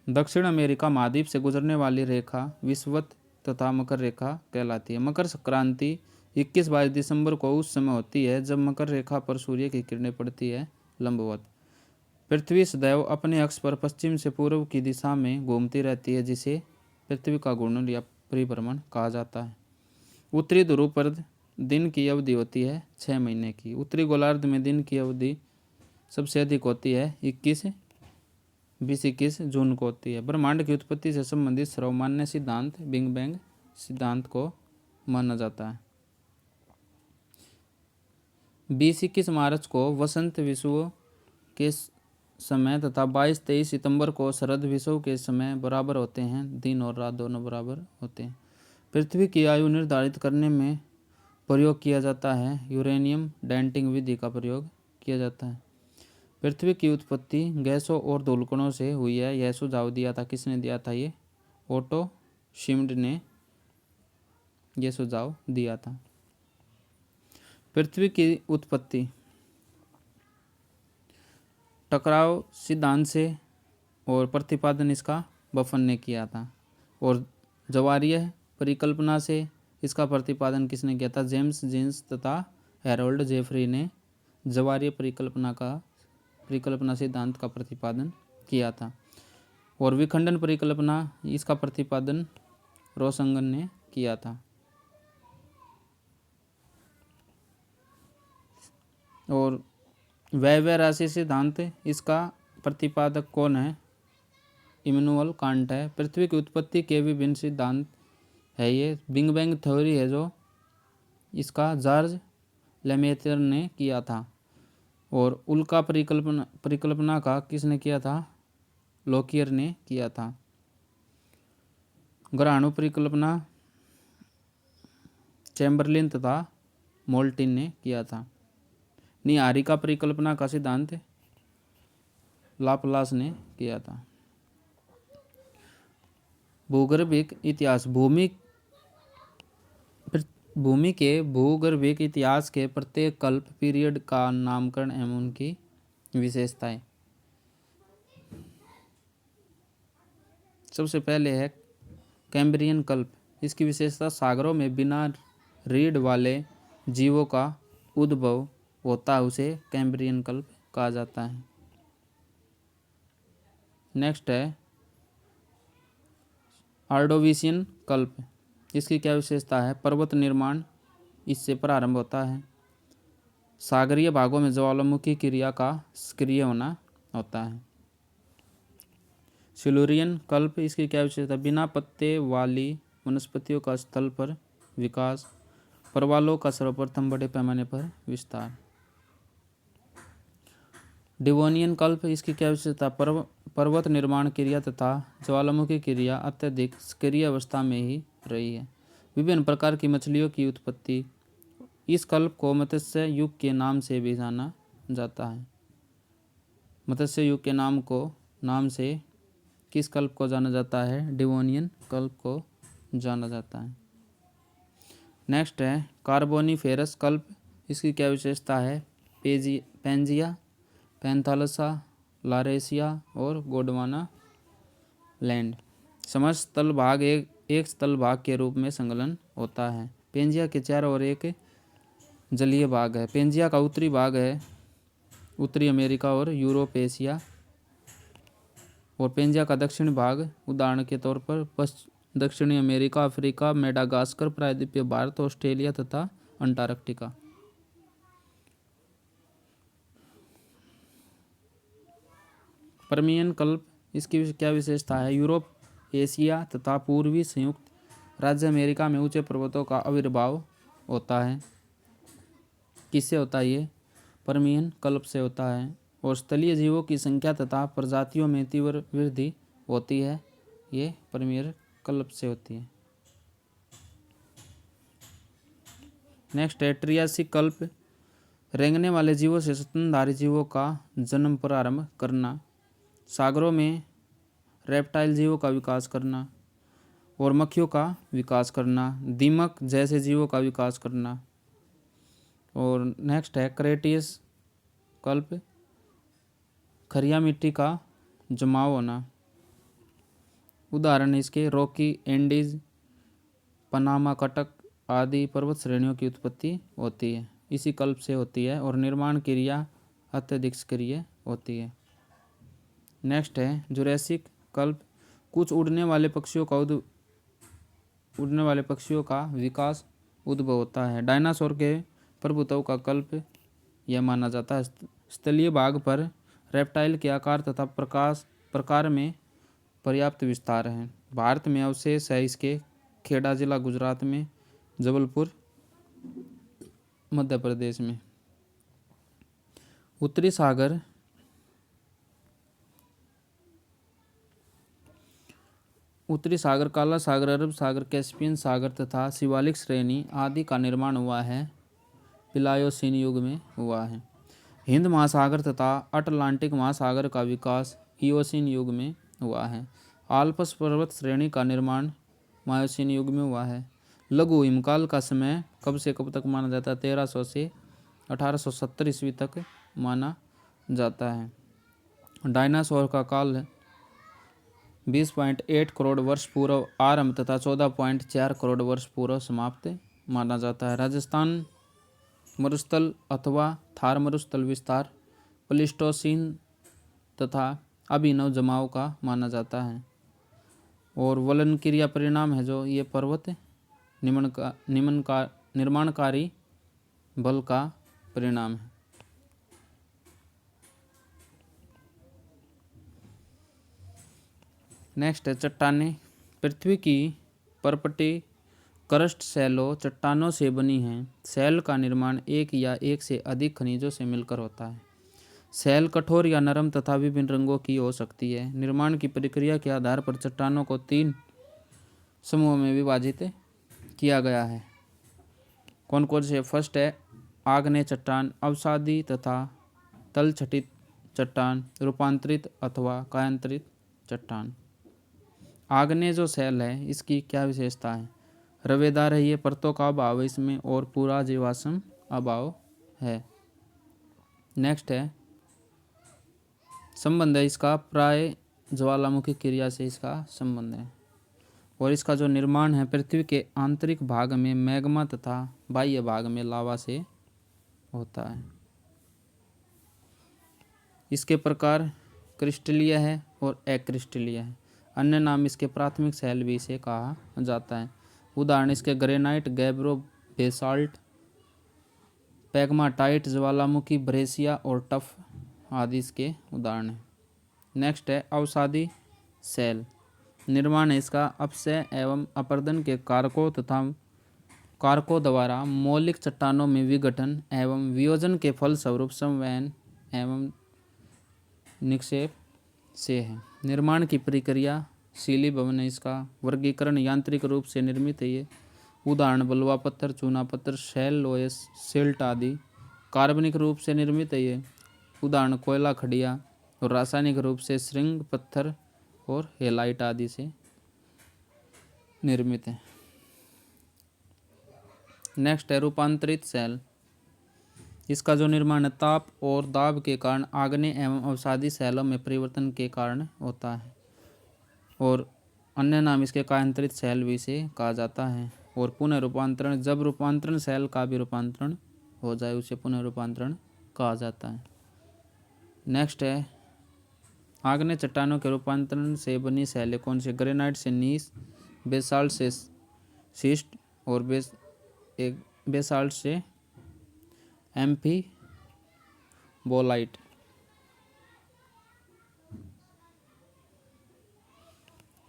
दक्षिण अमेरिका महाद्वीप से गुजरने वाली रेखा विषुवत तथा मकर रेखा कहलाती है। मकर संक्रांति 21-22 दिसंबर को उस समय होती है जब मकर रेखा पर सूर्य की किरणें पड़ती है लंबवत। पृथ्वी सदैव अपने अक्ष पर पश्चिम से पूर्व की दिशा में घूमती रहती है जिसे पृथ्वी का घूर्णन या परिभ्रमण कहा जाता है। उत्तरी ध्रुव पर दिन की अवधि होती है 6 महीने की। उत्तरी गोलार्ध में दिन की अवधि सबसे अधिक होती है 20-21 जून को होती है। ब्रह्मांड की उत्पत्ति से संबंधित सर्वमान्य सिद्धांत बिग बैंग सिद्धांत को माना जाता है। 20-21 मार्च को वसंत विषुव के समय तथा 22-23 सितंबर को शरद विषुव के समय बराबर होते हैं। दिन और रात दोनों बराबर होते हैं। पृथ्वी की आयु निर्धारित करने में प्रयोग किया जाता है? यूरेनियम डेंटिंग विधि का प्रयोग किया जाता है। पृथ्वी की उत्पत्ति गैसों और धूलकणों से हुई है, यह सुझाव दिया था, किसने दिया था? ये ओटो शिम्ड ने यह सुझाव दिया था। पृथ्वी की उत्पत्ति टकराव सिद्धांत से और प्रतिपादन इसका बफन ने किया था। और ज्वारीय परिकल्पना से इसका प्रतिपादन किसने किया था? जेम्स जीन्स तथा हैरोल्ड जेफरी ने ज्वारीय परिकल्पना सिद्धांत का प्रतिपादन किया था। और विखंडन परिकल्पना, इसका प्रतिपादन रोसंगन ने किया था। और वैव्य राशि सिद्धांत, इसका प्रतिपादक कौन है? इमैनुअल कांट है। पृथ्वी की उत्पत्ति के विभिन्न सिद्धांत है, ये बिग बैंग थ्योरी है जो इसका जॉर्ज लेमेत्र ने किया था। और उल्का परिकल्पना का किसने किया था? लोकियर ने किया था। ग्रहाणु परिकल्पना चैम्बरलिन तथा मोल्टिन ने किया था। निहारिका परिकल्पना का सिद्धांत लाप्लास ने किया था। भूगर्भिक इतिहास, भूमि के भूगर्भिक इतिहास के प्रत्येक कल्प पीरियड का नामकरण एवं उनकी विशेषताएं। सबसे पहले है कैम्ब्रियन कल्प। इसकी विशेषता सागरों में बिना रीढ़ वाले जीवों का उद्भव होता, उसे कैम्ब्रियन कल्प कहा जाता है। नेक्स्ट है ऑर्डोविशियन कल्प। इसकी क्या विशेषता है? पर्वत निर्माण इससे प्रारंभ होता है। सागरीय भागों में ज्वालामुखी क्रिया का सक्रिय होना होता है। सिल्यूरियन कल्प, इसकी क्या विशेषता? बिना पत्ते वाली वनस्पतियों का स्थल पर विकास, प्रवालों का सर्वप्रथम बड़े पैमाने पर विस्तार। डिवोनियन कल्प, इसकी क्या विशेषता? पर्वत निर्माण क्रिया तथा ज्वालामुखी क्रिया अत्यधिक सक्रिय अवस्था में ही रही है। विभिन्न प्रकार की मछलियों की उत्पत्ति। इस कल्प को मत्स्य युग के नाम से भी जाना जाता है। मत्स्य युग के नाम से किस कल्प को जाना जाता है? डिवोनियन कल्प को जाना जाता है। नेक्स्ट है कार्बोनिफेरस कल्प। इसकी क्या विशेषता है? पेंजिया, पैंथालसा, लारेसिया और गोडवाना लैंड। समस्त स्थल भाग एक स्थल भाग के रूप में संकलन होता है। पेंजिया के चारों ओर एक जलीय भाग है। पेंजिया का उत्तरी भाग है उत्तरी अमेरिका और यूरोप एशिया। और पेंजिया का दक्षिणी भाग उदाहरण के तौर पर दक्षिणी अमेरिका, अफ्रीका, मेडागास्कर, प्रायद्वीपीय भारत, ऑस्ट्रेलिया तथा अंटार्कटिका। पर्मियन कल्प, इसकी क्या विशेषता है? यूरोप, एशिया तथा पूर्वी संयुक्त राज्य अमेरिका में ऊंचे पर्वतों का आविर्भाव होता है। किससे होता है? ये पर्मियन कल्प से होता है। और स्थलीय जीवों की संख्या तथा प्रजातियों में तीव्र वृद्धि होती है, ये पर्मियन कल्प से होती है। नेक्स्ट है ट्रियासिक कल्प। रेंगने वाले जीवों से स्तनधारी जीवों का जन्म प्रारंभ करना, सागरों में रेप्टाइल जीवों का विकास करना और मक्खियों का विकास करना, दीमक जैसे जीवों का विकास करना। और नेक्स्ट है क्रेटियस कल्प। खरिया मिट्टी का जमाव होना, उदाहरण इसके रॉकी, एंडीज, पनामा कटक आदि पर्वत श्रेणियों की उत्पत्ति होती है, इसी कल्प से होती है। और निर्माण क्रिया अत्यधिक सक्रिय होती है। नेक्स्ट है जुरैसिक कल्प। कुछ उड़ने वाले पक्षियों का विकास उद्भव होता है। डायनासोर के प्रभुत्व का कल्प यह माना जाता है। स्थलीय भाग पर रेप्टाइल के आकार तथा प्रकार में पर्याप्त विस्तार है। भारत में अवशेष है इसके खेड़ा जिला गुजरात में, जबलपुर मध्य प्रदेश में। उत्तरी सागर उत्तरी सागर, काला सागर, अरब सागर, कैस्पियन सागर तथा शिवालिक श्रेणी आदि का निर्माण हुआ है प्लायोसीन युग में हुआ है। हिंद महासागर तथा अटलांटिक महासागर का विकास इयोसीन युग में हुआ है। आल्प्स पर्वत श्रेणी का निर्माण मायोसीन युग में हुआ है। लघु हिमकाल का समय कब से कब तक माना जाता है? 1300 से 1870 ईस्वी तक माना जाता है। डायनासोर का काल 20.8 करोड़ वर्ष पूर्व आरंभ तथा 14.4 करोड़ वर्ष पूर्व समाप्त माना जाता है। राजस्थान मरुस्थल अथवा थार मरुस्थल विस्तार प्लीस्टोसीन तथा अभिनव जमाव का माना जाता है। और वलन क्रिया परिणाम है जो ये पर्वत निर्माणकारी बल का परिणाम है। नेक्स्ट है चट्टानें। पृथ्वी की परपटी क्रस्ट शैलो चट्टानों से बनी हैं। शैल का निर्माण एक या एक से अधिक खनिजों से मिलकर होता है। शैल कठोर या नरम तथा विभिन्न रंगों की हो सकती है। निर्माण की प्रक्रिया के आधार पर चट्टानों को 3 समूहों में विभाजित किया गया है। कौन कौन से? फर्स्ट है आग्नेय चट्टान, अवसादी तथा तलछटित चट्टान, रूपांतरित अथवा कायांतरित चट्टान। आग्नेय जो शैल है इसकी क्या विशेषता है? रवेदार है ये, परतों का अभाव है इसमें और पूरा जीवाश्म अभाव है। नेक्स्ट है संबंध है इसका प्राय ज्वालामुखी क्रिया से इसका संबंध है। और इसका जो निर्माण है पृथ्वी के आंतरिक भाग में मैग्मा तथा बाह्य भाग में लावा से होता है। इसके प्रकार क्रिस्टलीय है और अक्रिस्टलीय है। अन्य नाम इसके प्राथमिक शैल भी इसे कहा जाता है। उदाहरण इसके ग्रेनाइट, गैब्रो, बेसाल्ट, पैग्माटाइट, ज्वालामुखी, ब्रेसिया और टफ आदि इसके उदाहरण हैं। नेक्स्ट है अवसादी शैल। निर्माण है इसका अपक्षय एवं अपर्दन के कारकों द्वारा मौलिक चट्टानों में विघटन एवं वियोजन के फलस्वरूप संवहन एवं निक्षेप से है। निर्माण की प्रक्रिया शिली भवन है इसका। वर्गीकरण यांत्रिक रूप से निर्मित है ये। उदाहरण बलुआ पत्थर, चूना पत्थर, शैल लोयस, सिल्ट आदि। कार्बनिक रूप से निर्मित है ये। उदाहरण कोयला खड़िया। और रासायनिक रूप से श्रृंग पत्थर और हेलाइट आदि से निर्मित है। नेक्स्ट है रूपांतरित शैल। इसका जो निर्माण है ताप और दाब के कारण आग्नेय एवं अवसादी शैलों में परिवर्तन के कारण होता है। और अन्य नाम इसके कायांतरित शैल भी इसे कहा जाता है। और पुनः रूपांतरण, जब रूपांतरण शैल का भी रूपांतरण हो जाए उसे पुनः रूपांतरण कहा जाता है। नेक्स्ट है आग्नेय चट्टानों के रूपांतरण से बनी शैलें कौन से? ग्रेनाइट से नीस, बेसाल्ट से शिस्ट और बेसाल्ट से एम्फीबोलाइट।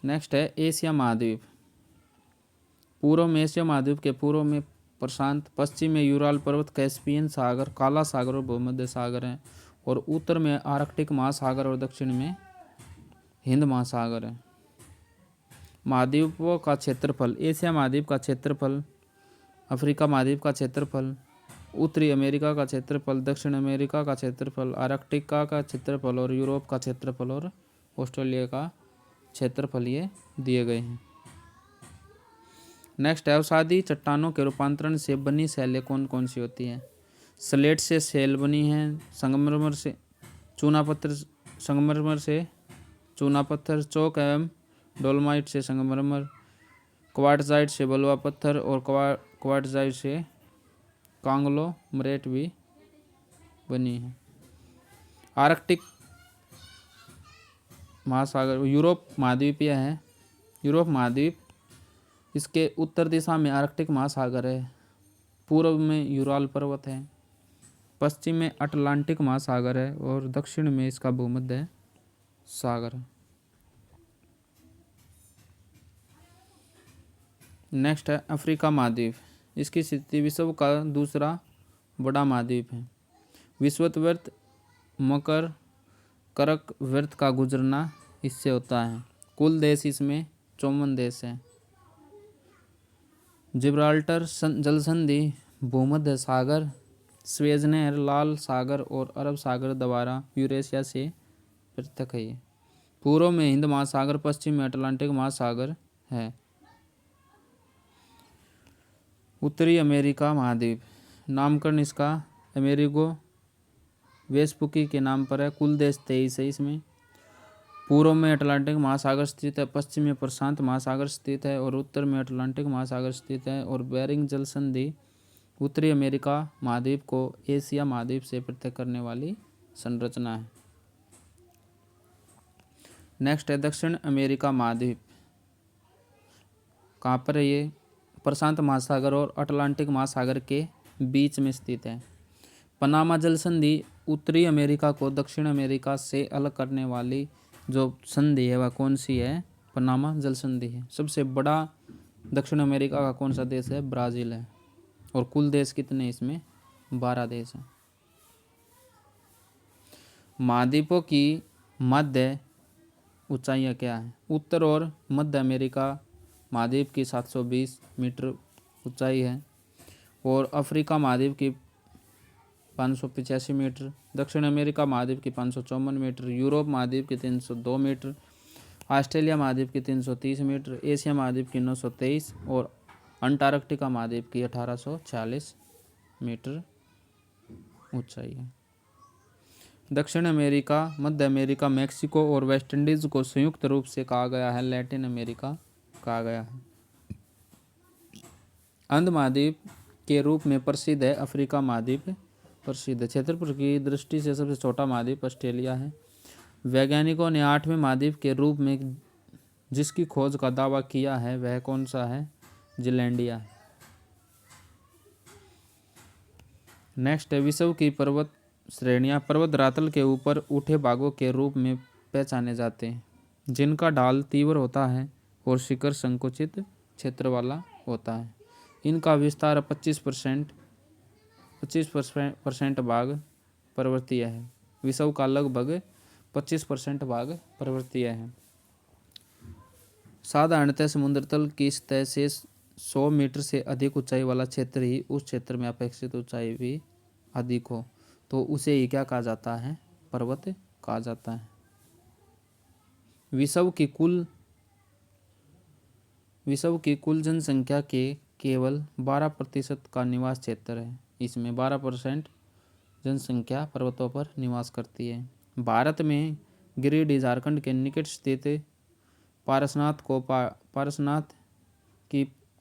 नेक्स्ट है एशिया महाद्वीप। पूर्व में एशिया महाद्वीप के पूर्व में प्रशांत, पश्चिम में यूराल पर्वत, कैस्पियन सागर, काला सागर और भूमध्य सागर है। और उत्तर में आर्कटिक महासागर और दक्षिण में हिंद महासागर है। महाद्वीपों का क्षेत्रफल। एशिया महाद्वीप का क्षेत्रफल, अफ्रीका महाद्वीप का क्षेत्रफल, उत्तरी अमेरिका का क्षेत्रफल, दक्षिण अमेरिका का क्षेत्रफल, आर्कटिका का क्षेत्रफल और यूरोप का क्षेत्रफल और ऑस्ट्रेलिया का क्षेत्रफल ये दिए गए हैं। नेक्स्ट है अवसादी चट्टानों के रूपांतरण से बनी शैलें कौन कौन सी होती हैं? स्लेट से शैल बनी है, संगमरमर से चूना पत्थर, चौक एवं डोलमाइट से संगमरमर, क्वार्टजाइट से बलुआ पत्थर और क्वार्टजाइट से कांग्लोमरेट भी बनी है। आर्कटिक महासागर यूरोप महाद्वीपीय है। यूरोप महाद्वीप इसके उत्तर दिशा में आर्कटिक महासागर है, पूर्व में यूराल पर्वत है, पश्चिम में अटलांटिक महासागर है और दक्षिण में इसका भूमध्य सागर है। नेक्स्ट है अफ्रीका महाद्वीप। इसकी स्थिति विश्व का दूसरा बड़ा महाद्वीप है। विषुवत मकर कर्क वृत्त का गुजरना इससे होता है। कुल देश इसमें 54 देश हैं। जिब्राल्टर जल संधि भूमध्य सागर, स्वेज नहर, लाल सागर और अरब सागर द्वारा यूरेशिया से पृथक है। ये पूर्व में हिंद महासागर, पश्चिम में अटलांटिक महासागर है। उत्तरी अमेरिका महाद्वीप, नामकरण इसका अमेरिगो वेस्पुकी के नाम पर है। कुल देश 23 है इसमें। पूर्व में अटलांटिक महासागर स्थित है, पश्चिम में प्रशांत महासागर स्थित है और उत्तर में अटलांटिक महासागर स्थित है। और बेरिंग जल संधि उत्तरी अमेरिका महाद्वीप को एशिया महाद्वीप से पृथक करने वाली संरचना है। नेक्स्ट है दक्षिण अमेरिका महाद्वीप। कहाँ पर है ये? प्रशांत महासागर और अटलांटिक महासागर के बीच में स्थित है। पनामा जल संधि उत्तरी अमेरिका को दक्षिण अमेरिका से अलग करने वाली जो संधि है वह कौन सी है? पनामा जल संधि है। सबसे बड़ा दक्षिण अमेरिका का कौन सा देश है? ब्राज़ील है। और कुल देश कितने इसमें? 12 देश हैं। महाद्वीपों की मध्य ऊंचाइयाँ क्या है? उत्तर और मध्य अमेरिका महाद्वीप की 720 मीटर ऊंचाई है और अफ्रीका महाद्वीप की 585 मीटर, दक्षिण अमेरिका महाद्वीप की 554 मीटर, यूरोप महाद्वीप की 302 मीटर, ऑस्ट्रेलिया महाद्वीप की 330 मीटर, एशिया महाद्वीप की 923 और अंटार्कटिका महाद्वीप की 1840 मीटर ऊंचाई है। दक्षिण अमेरिका, मध्य अमेरिका, मैक्सिको और वेस्ट इंडीज को संयुक्त रूप से कहा गया है लैटिन अमेरिका कहा गया है। अंध महाद्वीप के रूप में प्रसिद्ध है अफ्रीका महाद्वीप प्रसिद्ध है। क्षेत्रफल की दृष्टि से सबसे छोटा महाद्वीप ऑस्ट्रेलिया है। वैज्ञानिकों ने 8वें महाद्वीप के रूप में जिसकी खोज का दावा किया है वह कौन सा है? जीलैंडिया। नेक्स्ट है विश्व की पर्वत श्रेणियाँ पर्वत धरातल के ऊपर उठे भागों के रूप में पहचाने जाते हैं जिनका ढाल तीव्र होता है और शिखर संकुचित क्षेत्र वाला होता है। इनका विस्तार 25% भाग पर्वतीय है। विश्व का लगभग 25% भाग पर्वतीय है। साधारणतः समुद्र तल की सतह से 100 मीटर से अधिक ऊंचाई वाला क्षेत्र ही उस क्षेत्र में अपेक्षित ऊंचाई भी अधिक हो तो उसे ही क्या कहा जाता है? पर्वत कहा जाता है। विश्व की कुल जनसंख्या के केवल 12% का निवास क्षेत्र है। इसमें 12% जनसंख्या पर्वतों पर निवास करती है। भारत में गिरिडीह झारखंड के निकट स्थित पारसनाथ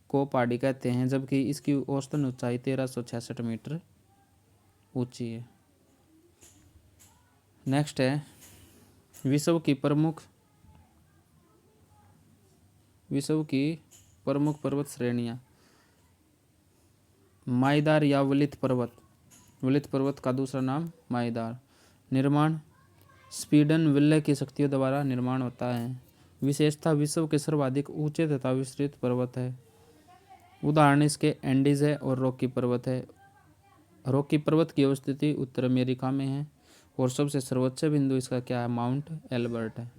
को पहाड़ी कहते हैं जबकि इसकी औसतन ऊंचाई 1366 मीटर ऊंची है। नेक्स्ट है विश्व की प्रमुख पर्वत श्रेणियाँ। माईदार या वलित पर्वत का दूसरा नाम माईदार। निर्माण स्वीडन विल्ले की शक्तियों द्वारा निर्माण होता है। विशेषता विश्व के सर्वाधिक ऊंचे तथा विस्तृत पर्वत है। उदाहरण इसके एंडीज है और रॉकी पर्वत है। रॉकी पर्वत की अवस्थिति उत्तर अमेरिका में है और सबसे सर्वोच्च बिंदु इसका क्या है? माउंट एल्बर्ट है।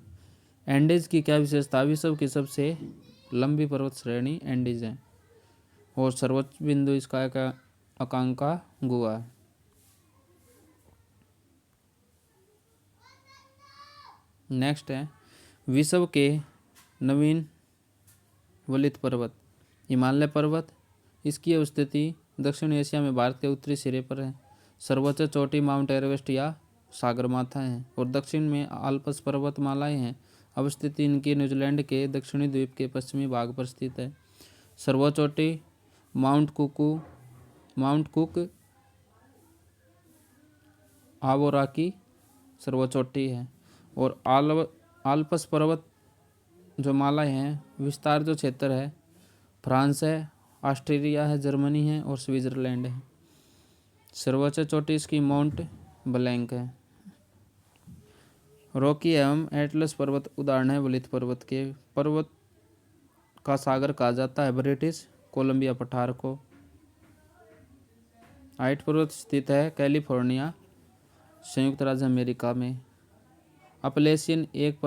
एंडीज की क्या विशेषता? विश्व की सबसे लंबी पर्वत श्रेणी एंडीज है और सर्वोच्च बिंदु इसका अकांकागुआ है। नेक्स्ट है विश्व के नवीन वलित पर्वत हिमालय पर्वत। इसकी अवस्थिति दक्षिण एशिया में भारत के उत्तरी सिरे पर है। सर्वोच्च चोटी माउंट एवरेस्ट या सागरमाथा है और दक्षिण में आल्प्स पर्वतमालाएं हैं। अवस्थिति इनकी न्यूजीलैंड के दक्षिणी द्वीप के पश्चिमी भाग पर स्थित है। सर्वोच्च चोटी माउंट कुक आवोरा की सर्वोच्च चोटी है और आल्प्स पर्वत जो मालाएं हैं विस्तार जो क्षेत्र है फ्रांस है, ऑस्ट्रेलिया है, जर्मनी है और स्विट्जरलैंड है। सर्वोच्च चोटी इसकी माउंट ब्लैंक है। रॉकी एवं एटलस पर्वत उदाहरण है वलित पर्वत के। पर्वत का सागर कहा जाता है ब्रिटिश कोलंबिया पठार को। हाइट पर्वत स्थित है कैलिफोर्निया संयुक्त राज्य अमेरिका में। अपलेशियन एक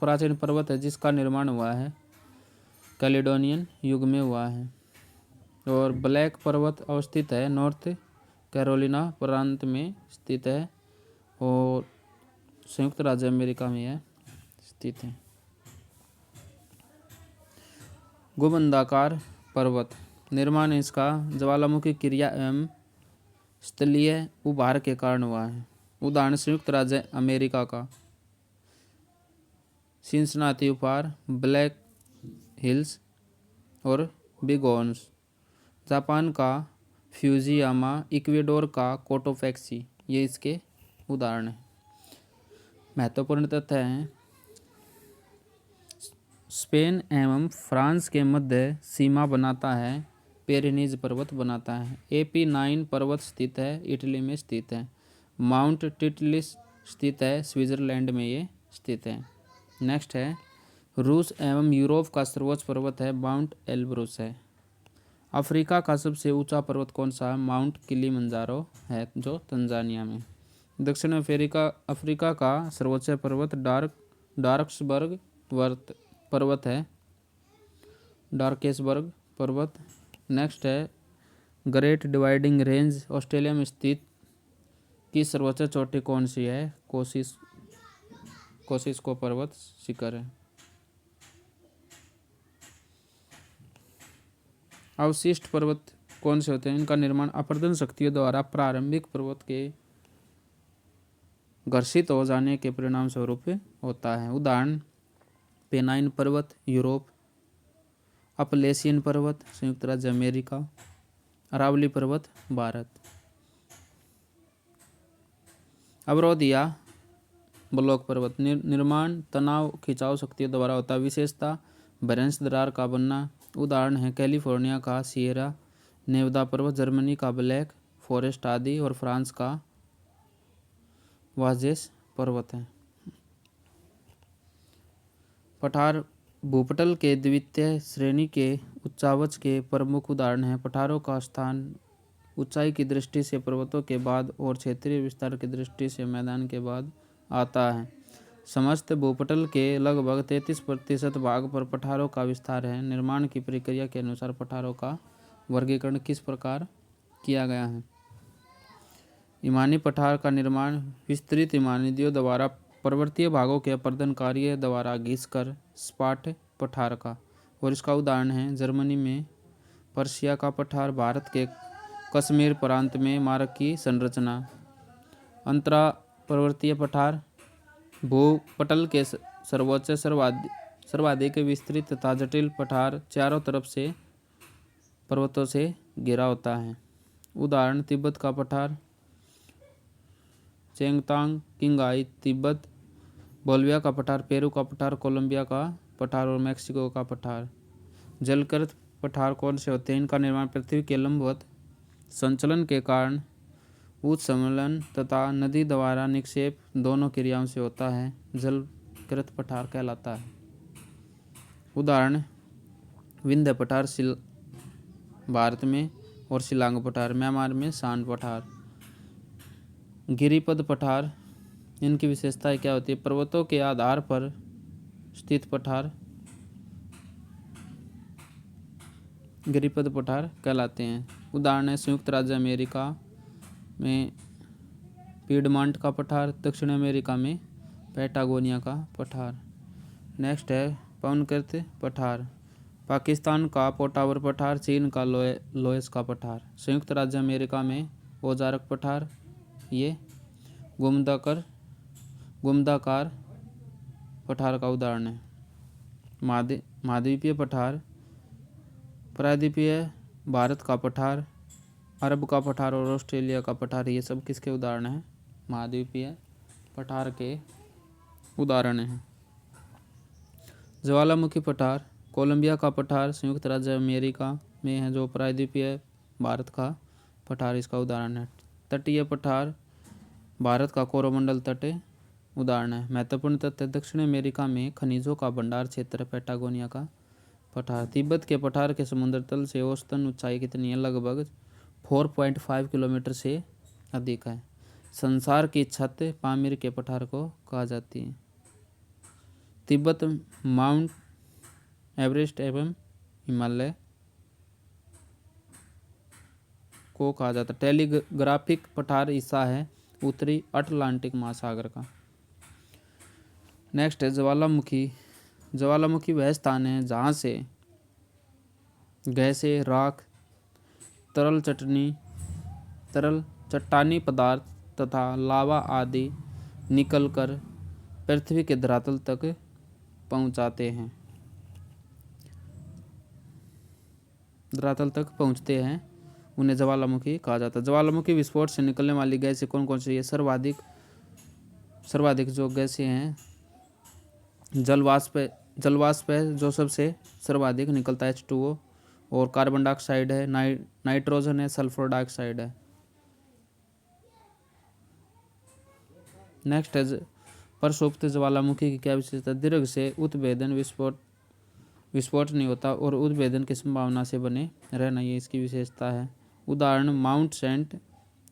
प्राचीन पर्वत है जिसका निर्माण हुआ है कैलिडोनियन युग में हुआ है। और ब्लैक पर्वत अवस्थित है नॉर्थ कैरोलिना प्रांत में स्थित है और संयुक्त राज्य अमेरिका में यह स्थित है। गुंबदाकार पर्वत निर्माण इसका ज्वालामुखी क्रिया एवं स्थलीय उभार के कारण हुआ है। उदाहरण संयुक्त राज्य अमेरिका का सिंसिनाटी उभार, ब्लैक हिल्स और बिगोन्स, जापान का फ्यूजियामा, इक्वेडोर का कोटोपैक्सी, ये इसके उदाहरण हैं। महत्वपूर्ण तथ्य हैं स्पेन एवं फ्रांस के मध्य सीमा बनाता है पेरिनीज पर्वत बनाता है। AP9 पर्वत स्थित है इटली में स्थित है। माउंट टिटलिस स्थित है स्विट्जरलैंड में ये स्थित है। नेक्स्ट है रूस एवं यूरोप का सर्वोच्च पर्वत है माउंट एल्ब्रुस है। अफ्रीका का सबसे ऊंचा पर्वत कौन सा है? माउंट किलिमंजारो है जो तंजानिया में। दक्षिण अफ्रीका का सर्वोच्च पर्वत डार्क्सबर्ग पर्वत है, डार्केसबर्ग पर्वत। नेक्स्ट है ग्रेट डिवाइडिंग रेंज ऑस्ट्रेलिया में स्थित की सर्वोच्च चोटी कौन सी है? कोसिस्को पर्वत शिखर है। अवशिष्ट पर्वत कौन से होते हैं? इनका निर्माण अपरदन शक्तियों द्वारा प्रारंभिक पर्वत के घर्षित हो जाने के परिणाम स्वरूप होता है। उदाहरण पेनाइन पर्वत यूरोप, अपलेशियन पर्वत संयुक्त राज्य अमेरिका, अरावली पर्वत भारत। अवरोध या ब्लॉक पर्वत निर्माण तनाव खिंचाव शक्तियों द्वारा होता है। विशेषता बैरेंस दरार का बनना। उदाहरण है कैलिफोर्निया का सियरा नेवादा पर्वत, जर्मनी का ब्लैक फॉरेस्ट आदि और फ्रांस का वाजेस पर्वत है। पठार भूपटल के द्वितीय श्रेणी के उच्चावच के प्रमुख उदाहरण हैं। पठारों का स्थान ऊंचाई की दृष्टि से पर्वतों के बाद और क्षेत्रीय विस्तार की दृष्टि से मैदान के बाद आता है। समस्त भूपटल के लगभग 33% भाग पर पठारों का विस्तार है। निर्माण की प्रक्रिया के अनुसार पठारों का वर्गीकरण किस प्रकार किया गया है? इमानी पठार का निर्माण विस्तृत इमानियों द्वारा पर्वतीय भागों के अपर्दन कार्य द्वारा घिसकर सपाट पठार का, और इसका उदाहरण है जर्मनी में पर्शिया का पठार, भारत के कश्मीर प्रांत में मार्ग की संरचना। अंतरा पर्वतीय पठार भूपटल के सर्वोच्च सर्वाधिक विस्तृत तथा जटिल पठार चारों तरफ से पर्वतों से घिरा होता है। उदाहरण तिब्बत का पठार, चेंगतांग किंगाई तिब्बत, बोलिविया का पठार, पेरू का पठार, कोलंबिया का पठार और मैक्सिको का पठार। जलकृत पठार कौन से होते हैं? इनका निर्माण पृथ्वी के लंबवत संचलन के कारण उत्समलन तथा नदी द्वारा निक्षेप दोनों क्रियाओं से होता है। जलकृत पठार कहलाता है। उदाहरण विंध्य पठार भारत में और शिलांग पठार म्यांमार में शान पठार। गिरिपद पठार इनकी विशेषताएं क्या होती है? पर्वतों के आधार पर स्थित पठार गिरिपद पठार कहलाते हैं। उदाहरण है संयुक्त राज्य अमेरिका में पीडमांट का पठार, दक्षिण अमेरिका में पैटागोनिया का पठार। नेक्स्ट है पवनकृत पठार, पाकिस्तान का पोटावर पठार, चीन का लोयस का पठार। संयुक्त राज्य अमेरिका में ओजारक पठार, ये गुमदाकार पठार का उदाहरण है। महाद्वीपीय पठार, प्रायद्वीपीय भारत का पठार, अरब का पठार और ऑस्ट्रेलिया का पठार, ये सब किसके उदाहरण हैं? महाद्वीपीय पठार के उदाहरण हैं। ज्वालामुखी पठार, कोलंबिया का पठार संयुक्त राज्य अमेरिका में है जो प्रायद्वीपीय भारत का पठार इसका उदाहरण है। तटीय पठार भारत का कोरोमंडल तट उदाहरण है। महत्वपूर्ण तथ्य दक्षिण अमेरिका में खनिजों का भंडार क्षेत्र पैटागोनिया का पठार। तिब्बत के पठार के समुद्र तल से औसतन ऊंचाई कितनी है? लगभग 4.5 किलोमीटर से अधिक है। संसार की छत पामीर के पठार को कहा जाती है। तिब्बत माउंट एवरेस्ट एवं हिमालय को कहा जाता है। टेलीग्राफिक पठार हिस्सा है उत्तरी अटलांटिक महासागर का। नेक्स्ट है ज्वालामुखी। ज्वालामुखी वह स्थान है जहाँ से गैसें, राख, तरल चट्टानी पदार्थ तथा लावा आदि निकलकर पृथ्वी के धरातल तक पहुँचते हैं, उन्हें ज्वालामुखी कहा जाता है। ज्वालामुखी विस्फोट से निकलने वाली गैसें कौन कौन सी है? सर्वाधिक जो गैसें हैं, जलवाष्प है जो सबसे सर्वाधिक निकलता है H2O, और कार्बन डाइऑक्साइड है, नाइट्रोजन है, सल्फर डाइऑक्साइड है। नेक्स्ट है प्रसुप्त ज्वालामुखी की क्या विशेषता? दीर्घ से उत्भेदन, विस्फोट नहीं होता और उत्भेदन की संभावना से बने रहना, ये इसकी विशेषता है। उदाहरण माउंट सेंट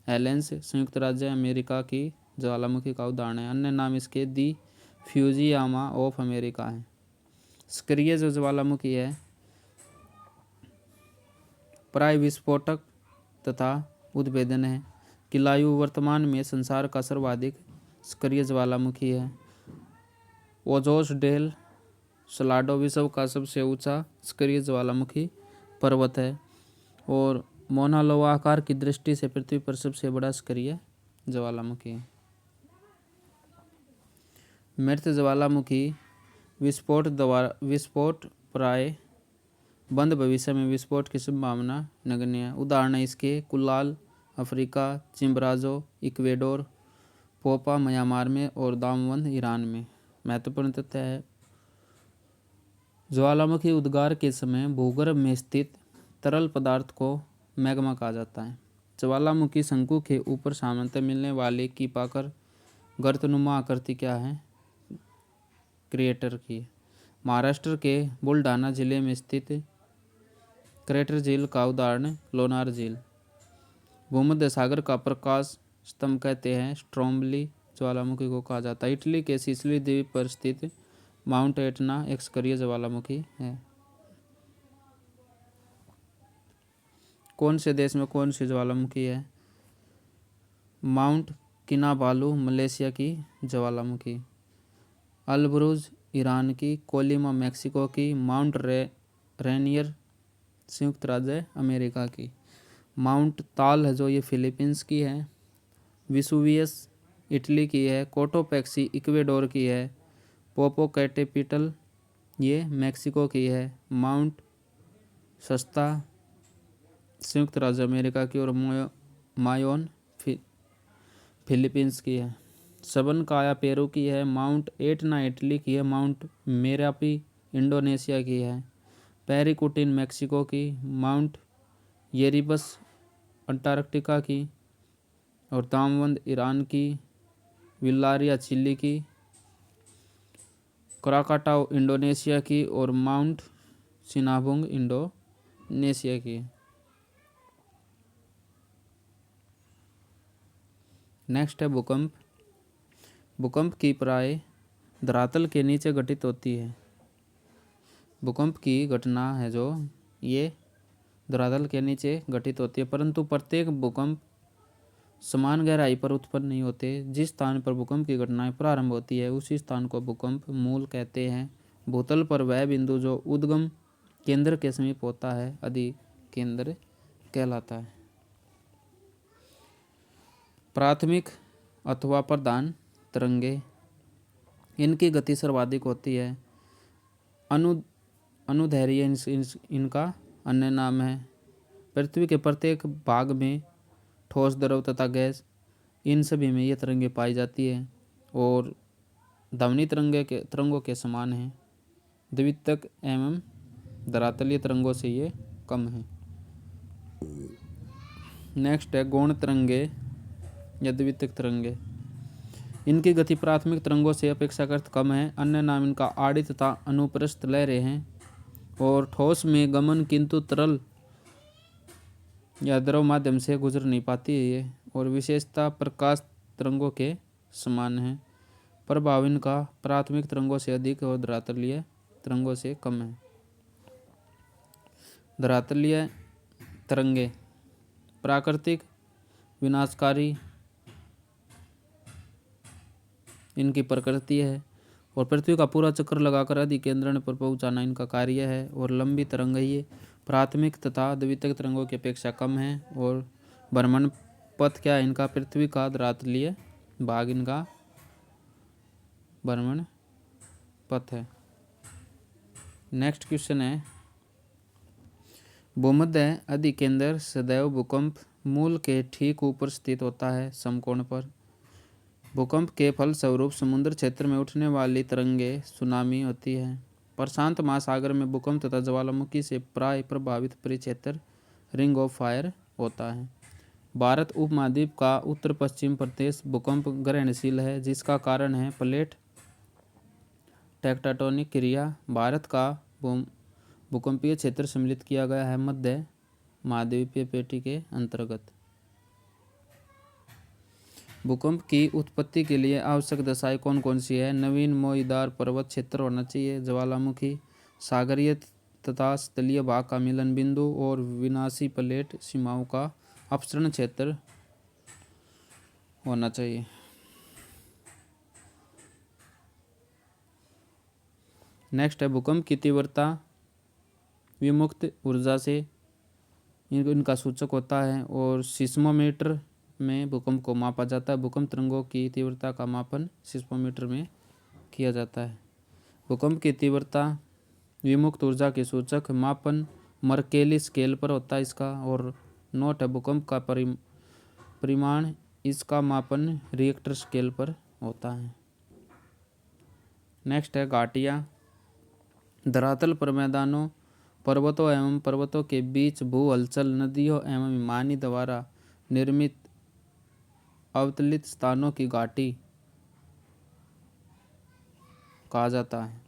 हेलेंस संयुक्त राज्य अमेरिका की ज्वालामुखी का उदाहरण है। अन्य नाम इसके दी फ्यूजियामा ऑफ अमेरिका है। सक्रिय जो ज्वालामुखी है प्राय विस्फोटक तथा उत्भेदन है। किलायु वर्तमान में संसार का सर्वाधिक सक्रिय ज्वालामुखी है। ओजोस डेल सलाडो विश्व का सबसे ऊंचा सक्रिय ज्वालामुखी पर्वत है और मोना लोआ आकार की दृष्टि से पृथ्वी पर सबसे बड़ा सक्रिय ज्वालामुखी है। मृत ज्वालामुखी विस्फोट प्राय बंद भविष्य में विस्फोट की संभावना नगण्य है। उदाहरण इसके कुलाल अफ्रीका, चिम्बराजो इक्वेडोर, पोपा म्यांमार में और दामवंद ईरान में। महत्वपूर्ण तथ्य है ज्वालामुखी उद्गार के समय भूगर्भ में स्थित तरल पदार्थ को मैग्मा कहा जाता है। ज्वालामुखी शंकु के ऊपर सामान्यतः मिलने वाले कीपाकर गर्तनुमा आकृति क्या है? क्रिएटर की। महाराष्ट्र के बुलढाना जिले में स्थित क्रेटर झील का उदाहरण लोनार झील। भूमध्य सागर का प्रकाश स्तंभ कहते हैं स्ट्रोम्बली ज्वालामुखी को कहा जाता है। इटली के सिसिली द्वीप पर स्थित माउंट एटना एक सक्रिय ज्वालामुखी है। कौन से देश में कौन सी ज्वालामुखी है? माउंट किनाबालू मलेशिया की ज्वालामुखी, अलब्रुज ईरान की, कोलिमा मैक्सिको की, माउंट रेनियर संयुक्त राज्य अमेरिका की, माउंट ताल है जो ये फिलीपींस की है, विसुवियस इटली की है, कोटोपैक्सी इक्वेडोर की है, पोपोकैटेपिटल ये मैक्सिको की है, माउंट सस्ता संयुक्त राज्य अमेरिका की और मायोन फिलीपींस की है। सबनकाया पेरू की है, माउंट एटना इटली की है, माउंट मेरापी इंडोनेशिया की है, पेरिकुटिन मैक्सिको की, माउंट येरिबस अंटार्कटिका की और दामवंद ईरान की, विल्लारिया चिली की, क्राकाटाओ इंडोनेशिया की और माउंट सिनाबुंग इंडोनेशिया की। नेक्स्ट है भूकंप। भूकंप की प्राय धरातल के नीचे घटित होती है। भूकंप की घटना है जो ये धरातल के नीचे घटित होती है, परंतु प्रत्येक भूकंप समान गहराई पर उत्पन्न नहीं होते। जिस स्थान पर भूकंप की घटनाएं प्रारंभ होती है उसी स्थान को भूकंप मूल कहते हैं। भूतल पर वह बिंदु जो उद्गम केंद्र के समीप होता है अधिकेंद्र कहलाता है। प्राथमिक अथवा प्रधान तरंगे, इनकी गति सर्वाधिक होती है। अनुदैर्घ्य इनका अन्य नाम है। पृथ्वी के प्रत्येक भाग में ठोस, द्रव तथा गैस, इन सभी में ये तरंगे पाई जाती है और ध्वनि तरंगों के समान है। द्वितीयक एवं धरातलीय तरंगों से ये कम है। नेक्स्ट है गौण तरंगे या द्वितीयक तरंगे। इनकी गति प्राथमिक तरंगों से अपेक्षाकृत कम है। अन्य नाम इनका आड़ी तथा अनुप्रस्थ लहरें हैं और ठोस में गमन किंतु तरल या द्रव माध्यम से गुजर नहीं पाती है ये, और विशेषता प्रकाश तरंगों के समान है। प्रभाव इनका प्राथमिक तरंगों से अधिक और धरातलीय तरंगों से कम है। धरातलीय तरंगे प्राकृतिक, विनाशकारी इनकी प्रकृति है, और पृथ्वी का पूरा चक्कर लगाकर अधिकेंद्रण पर पहुंचाना इनका कार्य है। और लंबी तरंग ये प्राथमिक तथा द्वितीयक तरंगों की अपेक्षा कम है। और भ्रमण पथ क्या है इनका, पृथ्वी का धरातलीय भाग इनका भ्रमण पथ है। नेक्स्ट क्वेश्चन है, भूमध्य अधिकेंद्र सदैव भूकंप मूल के ठीक ऊपर स्थित होता है, समकोण पर। भूकंप के फलस्वरूप समुद्र क्षेत्र में उठने वाली तरंगे सुनामी होती है। प्रशांत महासागर में भूकंप तथा ज्वालामुखी से प्राय प्रभावित परिक्षेत्र रिंग ऑफ फायर होता है। भारत उपमहाद्वीप का उत्तर पश्चिम प्रदेश भूकंप ग्रहणशील है, जिसका कारण है प्लेट टेक्टोनिक क्रिया। भारत का भूकंपीय क्षेत्र सम्मिलित किया गया है मध्य महाद्वीपीय पेटी के अंतर्गत। भूकंप की उत्पत्ति के लिए आवश्यक दशाएं कौन कौन सी है, नवीन मोईदार पर्वत क्षेत्र होना चाहिए, ज्वालामुखी, सागरीय तथा स्थलीय भाग का मिलन बिंदु और विनाशी प्लेट सीमाओं का अपसरण क्षेत्र होना चाहिए। नेक्स्ट है, भूकंप की तीव्रता विमुक्त ऊर्जा से इनका सूचक होता है, और सिस्मोमीटर में भूकंप को मापा जाता है। भूकंप तरंगों की तीव्रता का मापन सिस्मोमीटर में किया जाता है। भूकंप की तीव्रता विमुक्त ऊर्जा के सूचक मापन मर्केली स्केल पर होता है इसका। और नोट है, भूकंप का परिमाण इसका मापन रिएक्टर स्केल पर होता है। नेक्स्ट है, घाटियाँ धरातल पर मैदानों, पर्वतों एवं पर्वतों के बीच भू हलचल, नदियों एवं हिमानी द्वारा निर्मित अवतलित स्थानों की घाटी कहा जाता है।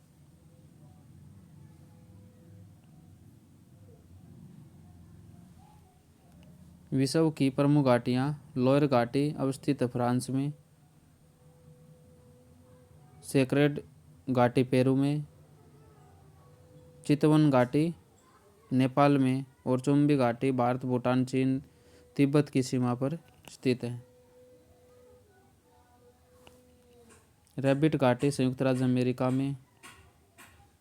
विश्व की प्रमुख घाटियाँ, लोयर घाटी अवस्थित है फ्रांस में, सेक्रेड घाटी पेरू में, चितवन घाटी नेपाल में, और चुम्बी घाटी भारत, भूटान, चीन, तिब्बत की सीमा पर स्थित है। रैबिट घाटी संयुक्त राज्य अमेरिका में,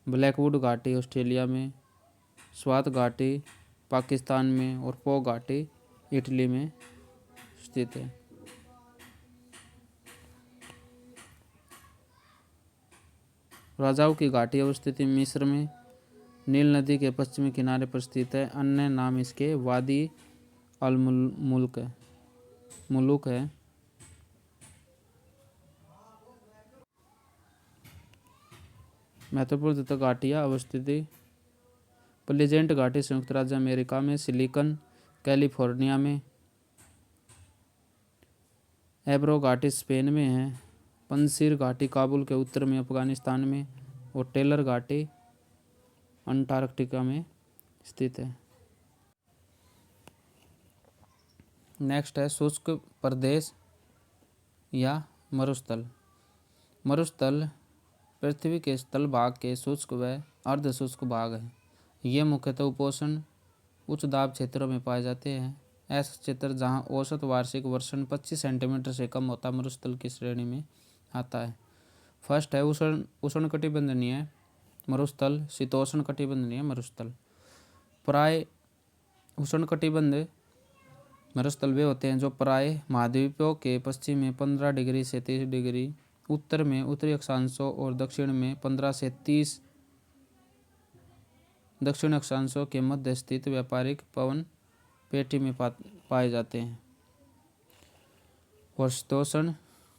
ब्लैकवुड घाटी ऑस्ट्रेलिया में, स्वात घाटी पाकिस्तान में, और पो घाटी इटली में स्थित है। राजाओं की घाटी अवस्थित मिस्र में, नील नदी के पश्चिमी किनारे पर स्थित है। अन्य नाम इसके वादी अल मुलुक है। महत्वपूर्ण तथा घाटियाँ अवस्थिति, प्लेजेंट घाटी संयुक्त राज्य अमेरिका में, सिलिकन कैलिफोर्निया में, एब्रो घाटी स्पेन में है, पंसीर घाटी काबुल के उत्तर में अफगानिस्तान में, और टेलर घाटी अंटार्कटिका में स्थित है। नेक्स्ट है, शुष्क प्रदेश या मरुस्थल। मरुस्थल पृथ्वी के स्थल भाग के शुष्क व अर्धशुष्क भाग है। ये मुख्यतः उपोष्ण उच्च दाब क्षेत्रों में पाए जाते हैं। ऐसा क्षेत्र जहाँ औसत वार्षिक वर्षण 25 सेंटीमीटर से कम होता मरुस्थल की श्रेणी में आता है। फर्स्ट है उष्णकटिबंधीय मरुस्थल, शीतोष्ण कटिबंधीय मरुस्थल। प्राय उष्णकटिबंध मरुस्थल वे होते हैं जो प्राय महाद्वीपों के पश्चिम में 15 डिग्री से 30 डिग्री, उत्तर में उत्तरी अक्षांशों और दक्षिण में 15 से 30 दक्षिण अक्षांशों के मध्य स्थित व्यापारिक पवन पेटी में पाए जाते हैं। और शीतोष्ण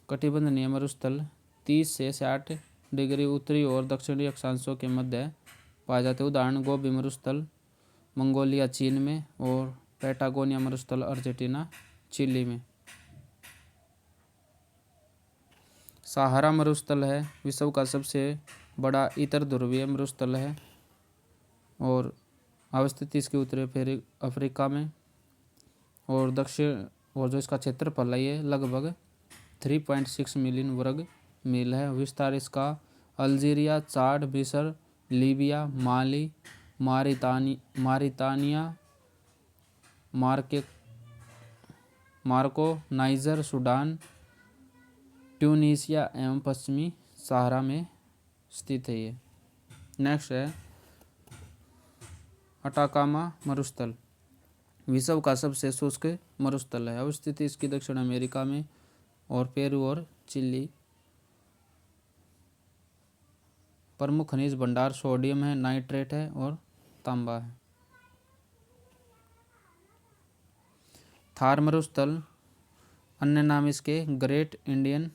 कटिबंधीय मरुस्थल 30 से 60 डिग्री उत्तरी और दक्षिणी अक्षांशों के मध्य पाए जाते हैं। उदाहरण, गोबी मरुस्थल मंगोलिया चीन में, और पैटागोनिया मरुस्थल अर्जेंटीना चिली में। सहारा मरुस्थल है, विश्व का सबसे बड़ा इतर ध्रुवीय मरुस्थल है, और अवस्थित इसकी उत्तरी अफ्रीका में, और दक्षिण, और जो इसका क्षेत्रफल है ये लगभग 3.6 मिलियन वर्ग मील है। विस्तार इसका अल्जीरिया, चाड, मिस्र, लीबिया, माली, मारितानिया, मार्को, नाइजर, सूडान, ट्यूनीशिया एवं पश्चिमी सहारा में स्थित है ये। नेक्स्ट है अटाकामा मरुस्थल, विश्व का सबसे शुष्क मरुस्थल है। अवस्थित इसकी दक्षिण अमेरिका में और पेरू और चिली। प्रमुख खनिज भंडार सोडियम है, नाइट्रेट है और तांबा है। थार मरुस्थल, अन्य नाम इसके ग्रेट इंडियन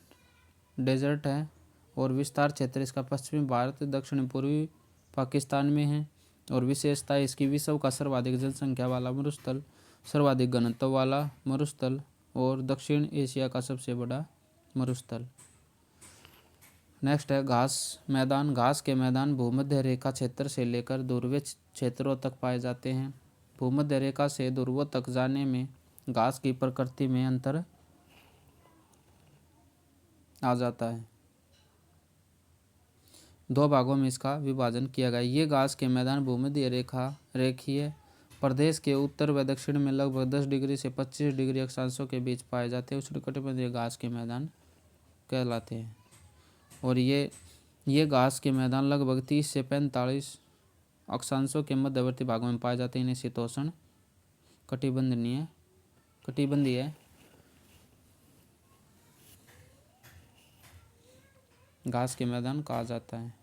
डेजर्ट है और विस्तार क्षेत्र इसका पश्चिमी भारत, दक्षिण पूर्वी पाकिस्तान में है और विशेषता इसकी विश्व का सर्वाधिक जनसंख्या वाला मरुस्थल, सर्वाधिक घनत्व वाला मरुस्थल और दक्षिण एशिया का सबसे बड़ा मरुस्थल। नेक्स्ट है घास मैदान। घास के मैदान भूमध्य रेखा क्षेत्र से लेकर ध्रुवीय क्षेत्रों तक पाए जाते हैं। भूमध्य रेखा से ध्रुवों तक जाने में घास की प्रकृति में अंतर आ जाता है। दो भागों में इसका विभाजन किया गया। ये घास के मैदान भूमध्य रेखीय प्रदेश के उत्तर व दक्षिण में लगभग 10 डिग्री से 25 डिग्री अक्षांशों के बीच पाए जाते हैं। उष्णकटिबंधीय घास के मैदान कहलाते हैं और ये घास के मैदान लगभग 30 से 45 अक्षांशों के मध्यवर्ती भागों में पाए जाते हैं। इन्हें शीतोष्ण कटिबंधीय घास के मैदान कहा जाता है।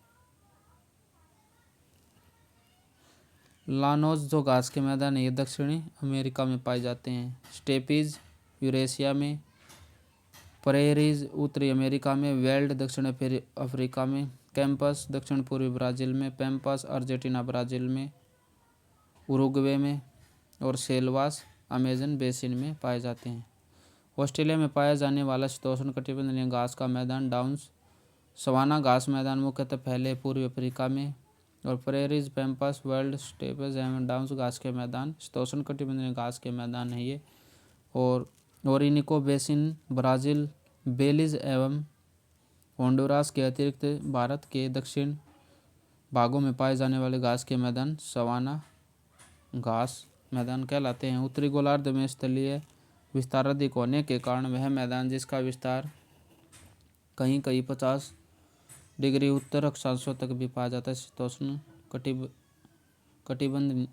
लानोज जो घास के मैदान है ये दक्षिणी अमेरिका में पाए जाते हैं। स्टेपीज यूरेशिया में, प्रेरीज उत्तरी अमेरिका में, वेल्ड दक्षिण अफ्रीका में, कैंपस दक्षिण पूर्वी ब्राज़ील में, पैम्पास अर्जेंटीना ब्राज़ील में, उरुग्वे में और सेल्वास अमेजन बेसिन में पाए जाते हैं। ऑस्ट्रेलिया में पाया जाने वाला शीतोष्ण कटिबंधीय घास का मैदान डाउन्स सवाना घास मैदान मुख्यतः फैले पूर्वी अफ्रीका में और प्रेरीज, पैम्पास, वर्ल्ड, स्टेप्स एवं डाउन्स घास के मैदान शीतोष्ण कटिबंधीय घास के मैदान है ये। और ओरिनिको बेसिन ब्राज़ील, बेलीज एवं होंडुरास के अतिरिक्त भारत के दक्षिण भागों में पाए जाने वाले घास के मैदान सवाना घास मैदान कहलाते हैं। उत्तरी गोलार्ध में स्थलीय विस्तार अधिक होने के कारण वह मैदान जिसका विस्तार कहीं 50 डिग्री उत्तर अक्षांशों तक भी पाया जाता है शीतोष्ण कटिबंधीय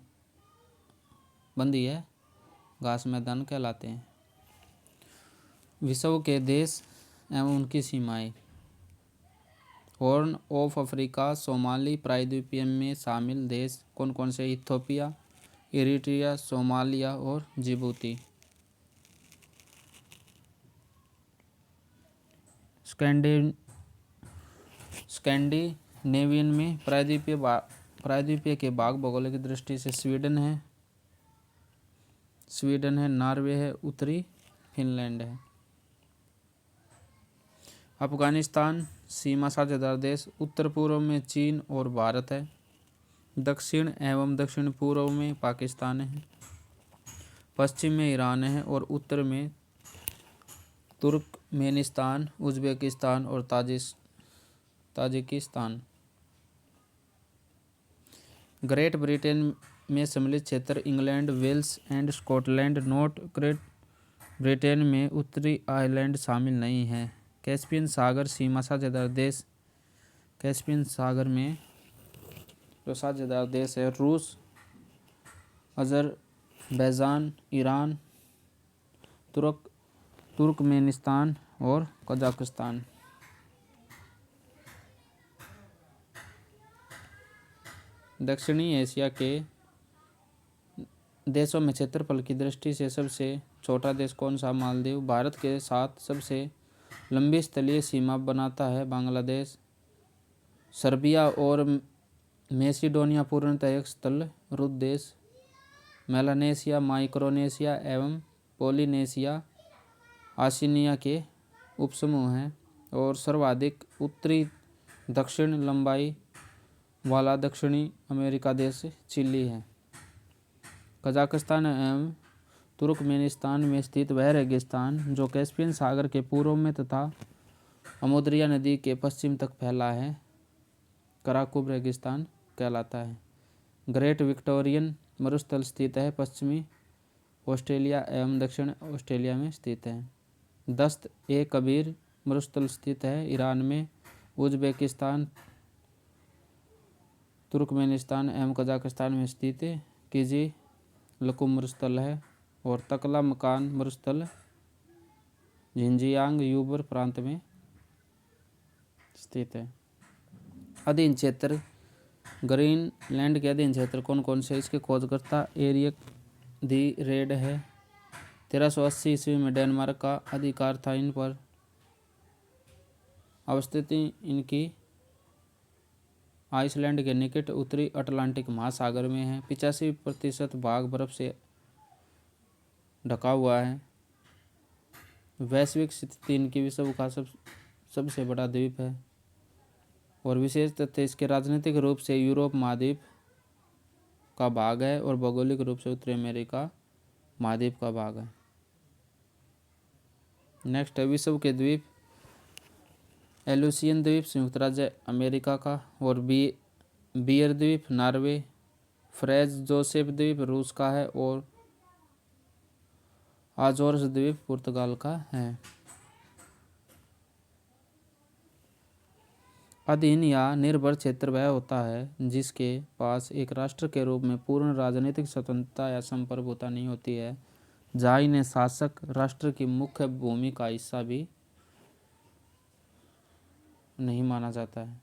घास मैदान कहलाते हैं। विश्व के देश एवं उनकी सीमाएं। हॉर्न ऑफ अफ्रीका, सोमाली प्रायद्वीपीय में शामिल देश कौन कौन से? इथियोपिया, इरिट्रिया, सोमालिया और जिबूती। स्कैंडिनेवियन में प्रायद्वीपीय के भाग भौगोलिक दृष्टि से स्वीडन है, नॉर्वे है, उत्तरी फिनलैंड है। अफगानिस्तान सीमा साझेदार देश, उत्तर पूर्व में चीन और भारत है, दक्षिण एवं दक्षिण पूर्व में पाकिस्तान है, पश्चिम में ईरान है और उत्तर में तुर्कमेनिस्तान, उज़्बेकिस्तान और ताजिकिस्तान। ग्रेट ब्रिटेन में सम्मिलित क्षेत्र England, Wales and Scotland. North Great Britain में उत्तरी आयरलैंड शामिल नहीं है। कैस्पियन सागर सीमा साझेदार देश, कैस्पियन सागर में जो साझेदार देश है रूस, अज़रबैजान, ईरान, तुर्कमेनिस्तान और कजाकिस्तान। दक्षिणी एशिया के देशों में क्षेत्रफल की दृष्टि से सबसे छोटा देश कौन सा? मालदीव। भारत के साथ सबसे लंबी स्थलीय सीमा बनाता है बांग्लादेश। सर्बिया और मैसिडोनिया पूर्णतः एक स्थलरूप देश। मेलानेशिया, माइक्रोनेशिया एवं पोलिनेशिया ओशिनिया के उपसमूह हैं और सर्वाधिक उत्तरी दक्षिण लंबाई वाला दक्षिणी अमेरिका देश चिली है। कजाकिस्तान एवं तुर्कमेनिस्तान में स्थित वह रेगिस्तान जो कैस्पियन सागर के पूर्व में तथा अमुद्रिया नदी के पश्चिम तक फैला है, कराकुब रेगिस्तान कहलाता है। ग्रेट विक्टोरियन मरुस्थल स्थित है पश्चिमी ऑस्ट्रेलिया एवं दक्षिण ऑस्ट्रेलिया में स्थित है। दस्त ए कबीर मरुस्थल स्थित है ईरान में, उज्बेकिस्तान, तुर्कमेनिस्तान एवं कजाकिस्तान में स्थित किजी लकुम मरुस्थल है। और तकला मकान मरुस्थल झिंजियांग यूबर प्रांत में स्थित है। अधीन क्षेत्र ग्रीनलैंड के अधीन क्षेत्र कौन कौन से? इसके खोजकर्ता एरिक दी रेड है। 1380 ईस्वी में डेनमार्क का अधिकार था इन पर। अवस्थिति इनकी आइसलैंड के निकट उत्तरी अटलांटिक महासागर में है। 85% भाग बर्फ से ढका हुआ है। वैश्विक स्थिति इनकी विश्व का सबसे बड़ा द्वीप है। और विशेष तथ्य इसके राजनीतिक रूप से यूरोप महाद्वीप का भाग है और भौगोलिक रूप से उत्तरी अमेरिका महाद्वीप का भाग है। नेक्स्ट है विश्व के द्वीप। एलुसियन द्वीप संयुक्त राज्य अमेरिका का, और बियर द्वीप नॉर्वे, फ्रेज जोसेफ द्वीप रूस का है, और आजोर्स द्वीप पुर्तगाल का है। अधीन या निर्भर क्षेत्र वह होता है जिसके पास एक राष्ट्र के रूप में पूर्ण राजनीतिक स्वतंत्रता या संप्रभुता नहीं होती है, जहाँ इन्हें शासक राष्ट्र की मुख्य भूमि का हिस्सा भी नहीं माना जाता है।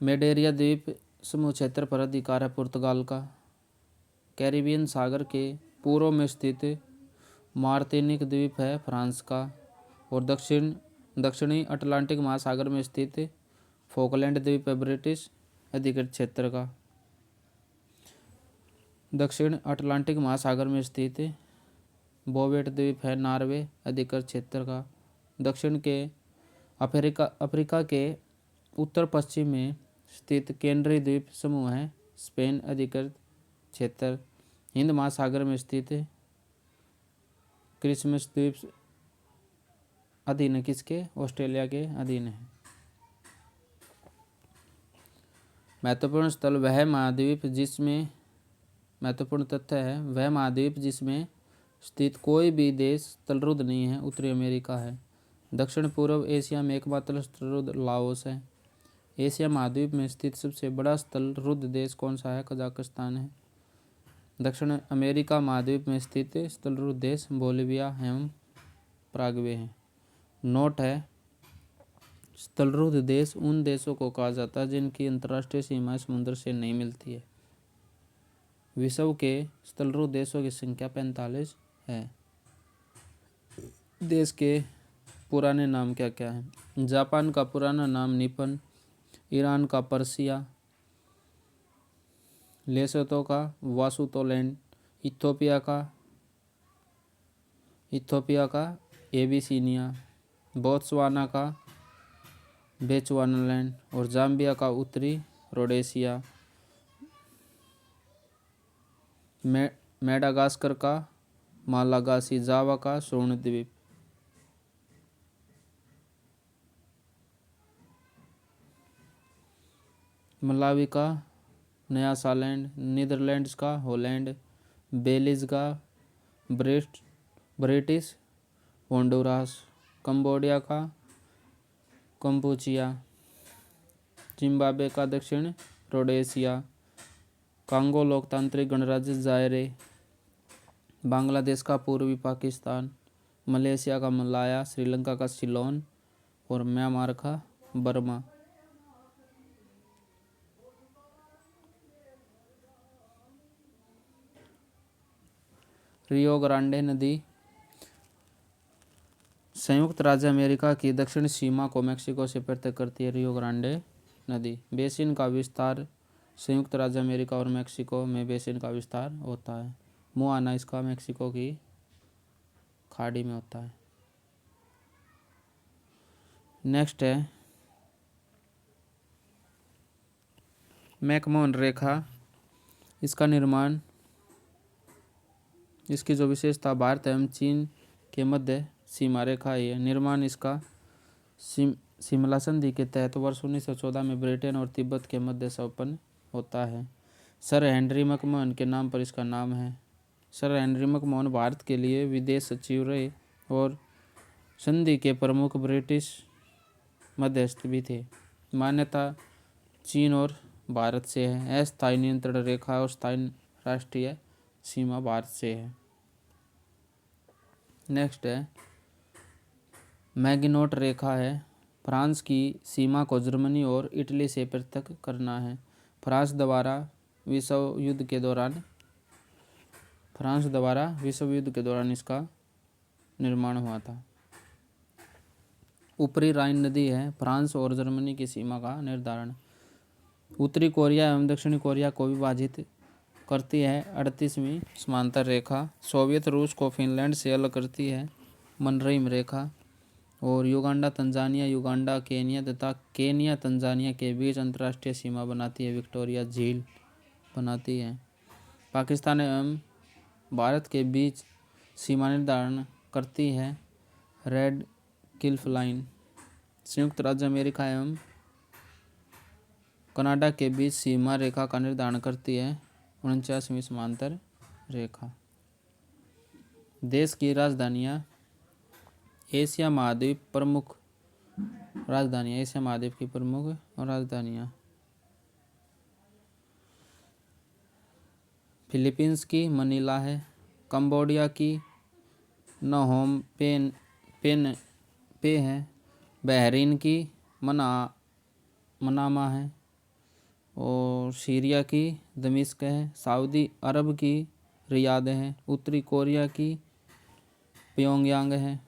मेडेरिया द्वीप समूह क्षेत्र पर अधिकार है पुर्तगाल का। कैरिबियन सागर के पूर्व में स्थित मार्टिनिक द्वीप है फ्रांस का। और दक्षिणी अटलांटिक महासागर में स्थित फोकलैंड द्वीप है ब्रिटिश अधिकृत क्षेत्र का। दक्षिण अटलांटिक महासागर में स्थित बोवेट द्वीप है नॉर्वे अधिकृत क्षेत्र का। दक्षिण के अफ्रीका के उत्तर पश्चिम में स्थित कैनरी द्वीप समूह है स्पेन अधिकृत क्षेत्र। हिंद महासागर में स्थित क्रिसमस द्वीप अधीन है किसके? ऑस्ट्रेलिया के अधीन है। महत्वपूर्ण स्थल वह महाद्वीप जिसमें महत्वपूर्ण तथ्य है वह महाद्वीप जिसमें स्थित कोई भी देश स्थलरुद्ध नहीं है उत्तरी अमेरिका है। दक्षिण पूर्व एशिया में एकमात्र स्थलरुद्ध लाओस है। एशिया महाद्वीप में स्थित सबसे बड़ा स्थलरुद्ध देश कौन सा है? कजाकिस्तान है। दक्षिण अमेरिका महाद्वीप में स्थित स्थलरुद्ध देश बोलिविया एवं पराग्वे है। नोट है, स्थलरुद्ध देश उन देशों को कहा जाता है जिनकी अंतर्राष्ट्रीय सीमाएं समुद्र से नहीं मिलती है। विश्व के स्थलरुद्ध देशों की संख्या 45 है। देश के पुराने नाम क्या क्या हैं? जापान का पुराना नाम निपन, ईरान का पर्सिया, लेसोतो का वासुतोलैंड, इथोपिया का एबिसिनिया, बोत्सवाना का बेचुआनालैंड, और जाम्बिया का उत्तरी रोडेशिया, मेडागास्कर का मालागासी, जावा का स्वर्ण द्वीप। मलावी का नया सालैंड, नीदरलैंड्स का हॉलैंड, बेलीज का ब्रिटिश होंडुरास, कंबोडिया का कंपूचिया, जिम्बाब्वे का दक्षिण रोडेशिया, कांगो लोकतांत्रिक गणराज्य जायरे, बांग्लादेश का पूर्वी पाकिस्तान, मलेशिया का मलाया, श्रीलंका का सिलोन, और म्यांमार का बर्मा। रियो ग्रांडे नदी संयुक्त राज्य अमेरिका की दक्षिण सीमा को मेक्सिको से पृथक करती है। रियो ग्रांडे नदी बेसिन का विस्तार संयुक्त राज्य अमेरिका और मेक्सिको में बेसिन का विस्तार होता है। मुआना इसका मेक्सिको की खाड़ी में होता है। नेक्स्ट है मैकमोहन रेखा। इसका निर्माण, इसकी जो विशेषता भारत एवं चीन के मध्य सीमा रेखा है। निर्माण इसका शिमला संधि के तहत वर्ष 1914 में ब्रिटेन और तिब्बत के मध्य संपन्न होता है। सर हेनरी मैकमोहन के नाम पर इसका नाम है। सर हेनरी मैकमोहन भारत के लिए विदेश सचिव रहे और संधि के प्रमुख ब्रिटिश मध्यस्थ भी थे। मान्यता चीन और भारत से है। अस्थायी नियंत्रण रेखा और स्थायी राष्ट्रीय सीमा भारत से है। नेक्स्ट है मैगिनोट रेखा है। फ्रांस की सीमा को जर्मनी और इटली से पृथक करना है। फ्रांस द्वारा विश्व युद्ध के दौरान इसका निर्माण हुआ था। ऊपरी राइन नदी है फ्रांस और जर्मनी की सीमा का निर्धारण। उत्तरी कोरिया एवं दक्षिणी कोरिया को विभाजित करती है 38वीं समांतर रेखा। सोवियत रूस को फिनलैंड से अलग करती है मनरेम रेखा। और युगांडा तंजानिया, युगांडा केनिया तथा केनिया तंजानिया के बीच अंतर्राष्ट्रीय सीमा बनाती है विक्टोरिया झील बनाती है। पाकिस्तान एवं भारत के बीच सीमा निर्धारण करती है रेड क्लिफ लाइन। संयुक्त राज्य अमेरिका एवं कनाडा के बीच सीमा रेखा का निर्धारण करती है 49वीं समांतर रेखा। देश की राजधानियाँ एशिया महाद्वीप प्रमुख राजधानियाँ, एशिया महाद्वीप की प्रमुख राजधानियाँ फिलीपींस की मनीला है। कंबोडिया की नहोम पेन पे है। बहरीन की मनामा है। और सीरिया की दमिश्क है। सऊदी अरब की रियाद है। उत्तरी कोरिया की प्योंगयांग है।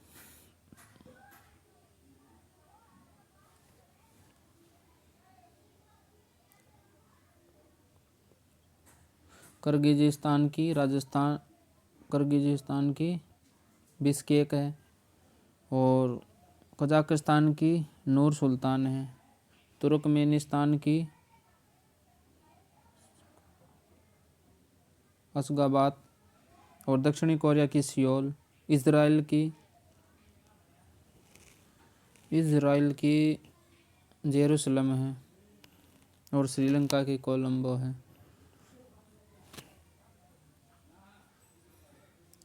किर्गिजिस्तान की बिश्केक है। और कजाकिस्तान की नूर सुल्तान है। तुर्कमेनिस्तान की अशगाबाद और दक्षिणी कोरिया की सियोल। इजराइल की जेरूसलम है। और श्रीलंका की कोलंबो है।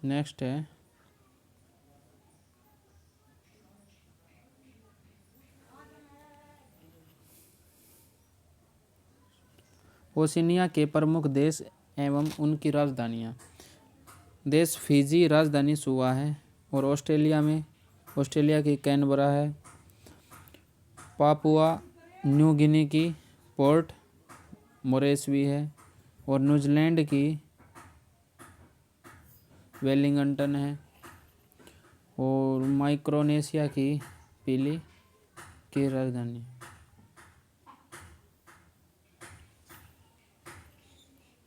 नेक्स्ट है ओशिनिया के प्रमुख देश एवं उनकी राजधानियाँ। देश फिजी राजधानी सुआ है। और ऑस्ट्रेलिया की कैनबरा है। पापुआ न्यू गिनी की पोर्ट मोरेस्बी है। और न्यूजीलैंड की वेलिंगटन है। और माइक्रोनेशिया की पिली की राजधानी।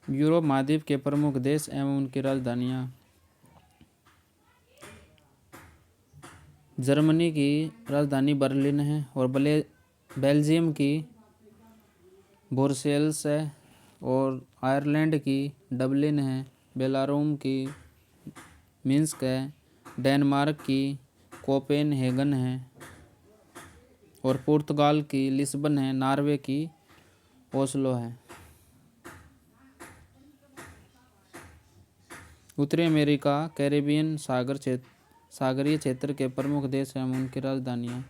यूरोप महाद्वीप के प्रमुख देश एवं उनकी राजधानियाँ। जर्मनी की राजधानी बर्लिन है। और बेल्जियम की ब्रुसेल्स है। और आयरलैंड की डबलिन है। बेलारूस की मिन्स्क है। डेनमार्क की कोपेनहेगन है। और पुर्तगाल की लिस्बन है। नॉर्वे की ओस्लो है। उत्तरी अमेरिका कैरेबियन सागरीय क्षेत्र के प्रमुख देश एवं उनकी राजधानियाँ।